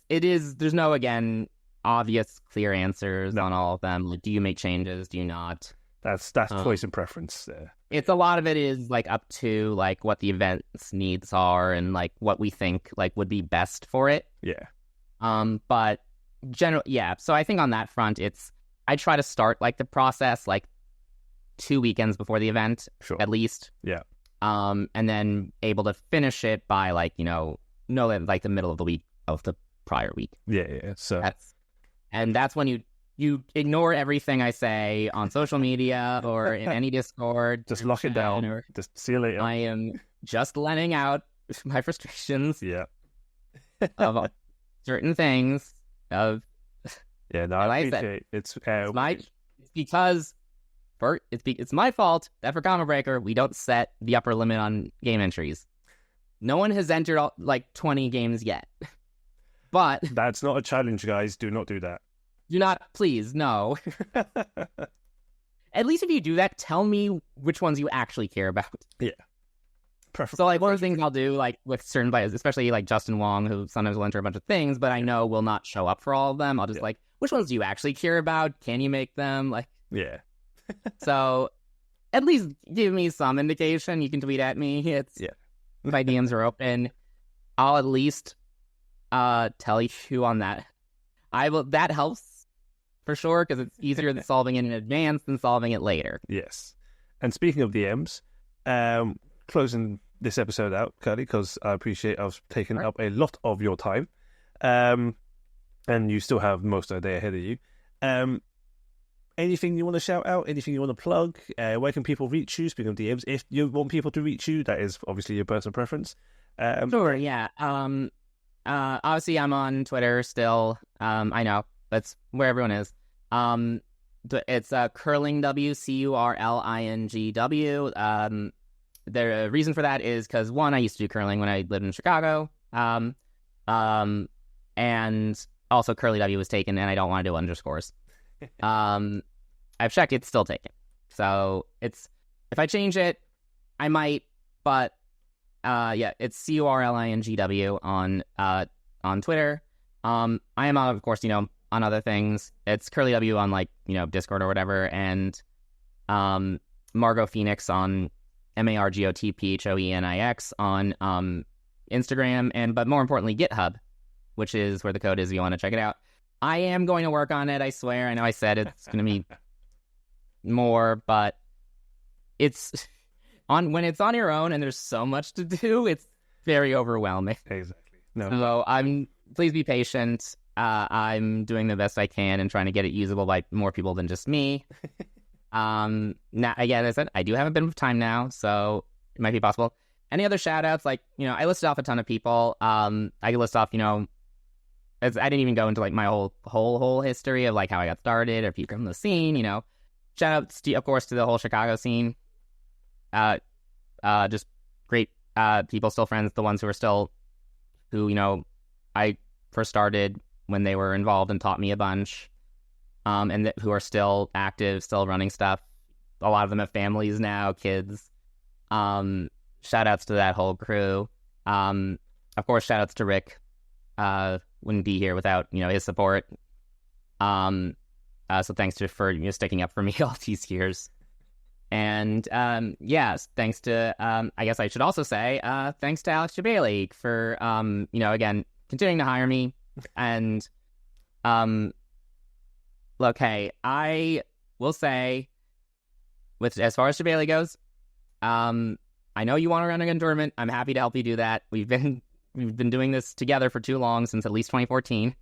there's no obvious clear answers on all of them. Do you make changes? Do you not? That's choice and preference there. It's a lot of it is up to what the event's needs are and what we think would be best for it. Yeah. But so I think on that front, I try to start the process 2 weekends before the event, sure, at least. Yeah. And then able to finish it by the middle of the week of the prior week. Yeah. So that's when you ignore everything I say on social media or in any Discord. Just lock it down. Just see you later. I am just letting out my frustrations. Yeah. Of certain things. I appreciate it's because it's my fault that for Combo Breaker we don't set the upper limit on game entries. No one has entered 20 games yet. But that's not a challenge, guys. Do not do that. Do not, please, no. At least if you do that, tell me which ones you actually care about. Yeah. So one of the things I'll do with certain players, especially Justin Wong, who sometimes will enter a bunch of things, but I know will not show up for all of them. I'll just which ones do you actually care about? Can you make them? Yeah. So at least give me some indication. You can tweet at me. My DMs are open. I'll at least tell you on that. That helps for sure because it's easier than solving it in advance than solving it later. Yes. And speaking of DMs, closing this episode out, Curly, because I appreciate I've taken up a lot of your time, and you still have most of the day ahead of you. Anything you want to shout out? Anything you want to plug? Where can people reach you? Speaking of DMs, if you want people to reach you, that is obviously your personal preference. Sure, yeah. Obviously, I'm on Twitter still. I know that's where everyone is. It's CurlyW, CurlingW. The reason for that is because one, I used to do curling when I lived in Chicago. And also CurlyW was taken, and I don't want to do underscores. I've checked; it's still taken. So if I change it, I might. But it's CurlingW on Twitter. I am on, of course, on other things. It's CurlyW on Discord or whatever, and Margot Phoenix on MARGOTPHOENIX on Instagram, but more importantly, GitHub, which is where the code is if you want to check it out. I am going to work on it, I swear. I know I said it's going to be more, but it's when it's on your own and there's so much to do, it's very overwhelming. Exactly. No. So please be patient. I'm doing the best I can and trying to get it usable by more people than just me. Now, again, as I said, I do have a bit of time now, so it might be possible. Any other shout outs? Like, I listed off a ton of people. I could list off, I didn't even go into like my whole history of like how I got started or people from the scene, Shout outs, of course, to the whole Chicago scene. Just great people, still friends, the ones who I first started when they were involved and taught me a bunch, and who are still active, still running stuff. A lot of them have families now, kids. Shout outs to that whole crew. Of course, shout outs to Rick. Wouldn't be here without, his support. So thanks for sticking up for me all these years. And yes, thanks to I guess I should also say thanks to Alex Jabali for again continuing to hire me. And look, hey, I will say, as far as Jabali goes, I know you want to run a tournament. I'm happy to help you do that. We've been doing this together for too long, since at least 2014.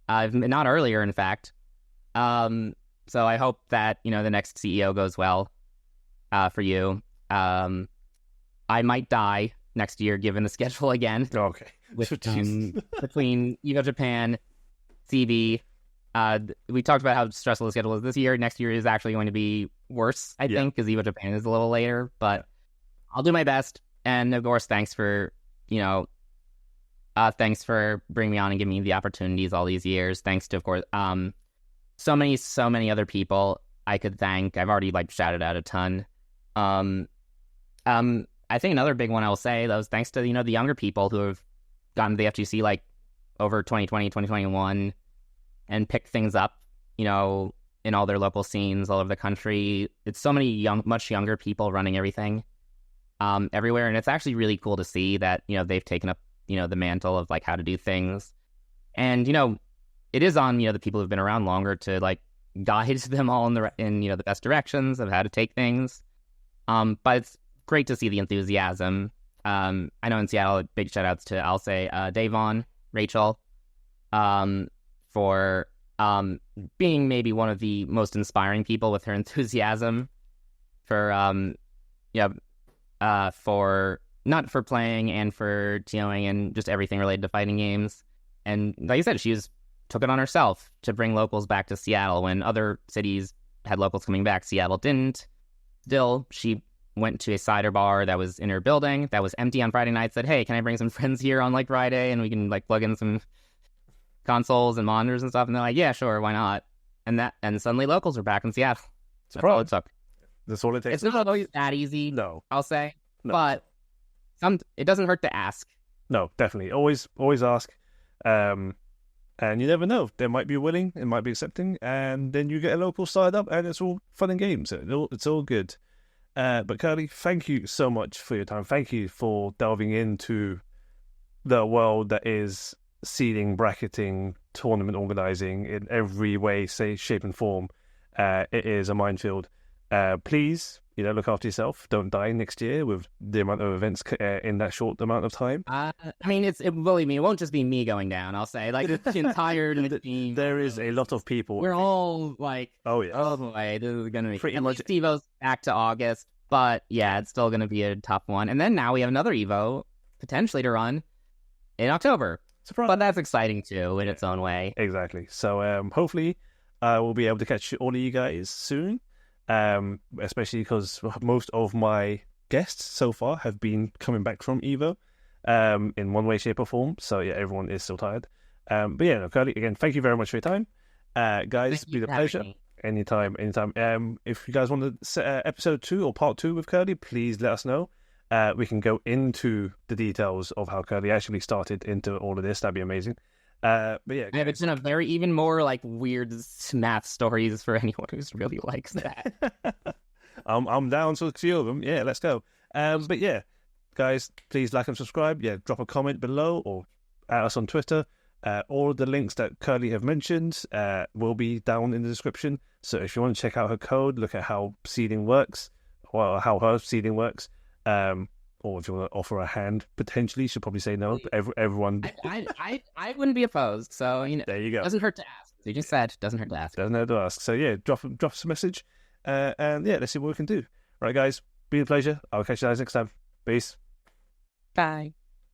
Not earlier, in fact. So I hope that the next CEO goes well for you. I might die next year given the schedule again. Okay. Between Evo Japan, CB. We talked about how stressful the schedule is this year. Next year is actually going to be worse, I think, because Evo Japan is a little later. But I'll do my best. And of course, thanks for bringing me on and giving me the opportunities all these years. Thanks to, of course, so many other people I could thank. I've already shouted out a ton. I think another big one I will say, though, is thanks to the younger people who have gotten to the FGC over 2020, 2021, and picked things up, in all their local scenes all over the country. It's so many much younger people running everything everywhere, and it's actually really cool to see that they've taken up the mantle of how to do things. And it is on the people who've been around longer to guide them all in the best directions of how to take things. But it's great to see the enthusiasm. I know in Seattle, big shout outs to, I'll say, Davon, Rachel, for being maybe one of the most inspiring people with her enthusiasm for not for playing and for TOing and just everything related to fighting games. And like you said, she took it on herself to bring locals back to Seattle when other cities had locals coming back. Seattle didn't. Still, she went to a cider bar that was in her building that was empty on Friday night, said, hey, can I bring some friends here on Friday and we can plug in some consoles and monitors and stuff? And they're like, yeah, sure, why not? And suddenly locals are back in Seattle. That's all it took. That's all it takes. It's not always that easy, no, I'll say. No. But it doesn't hurt to ask. No, definitely. Always ask. And you never know. They might be willing, it might be accepting, and then you get a local started up, and it's all fun and games. It's all good. But Curly, thank you so much for your time. Thank you for delving into the world that is seeding, bracketing, tournament organizing in every way, shape, and form. It is a minefield. Please, look after yourself. Don't die next year with the amount of events in that short amount of time. Believe me, it won't just be me going down. I'll say, the entire team. There is a lot of people. We're all oh yeah, oh boy, this is gonna be pretty much. Evo's back to August, but yeah, it's still gonna be a tough one. And then now we have another Evo potentially to run in October. Surprise. But that's exciting too in its own way. Exactly. So hopefully, we'll be able to catch all of you guys soon. Especially because most of my guests so far have been coming back from Evo in one way, shape, or form. So yeah, everyone is still tired. But yeah, no, Curly, again, thank you very much for your time. Guys, it's been a pleasure. Anytime. If you guys want to set episode 2 or part 2 with Curly, please let us know. We can go into the details of how Curly actually started into all of this. That'd be amazing. But yeah, it's in a very even more weird math stories for anyone who really likes that. I'm down to a few of them. Yeah, let's go. But yeah, guys, please like and subscribe. Yeah, drop a comment below or at us on Twitter. All of the links that Curly have mentioned will be down in the description. So if you want to check out her code, look at how seeding works, or how her seeding works, or if you want to offer a hand, potentially, she'll probably say no. But everyone, I wouldn't be opposed. So there you go. Doesn't hurt to ask. As you just said, doesn't hurt to ask. Doesn't hurt to ask. So yeah, drop us a message, and yeah, let's see what we can do. Right, guys, been a pleasure. I'll catch you guys next time. Peace. Bye.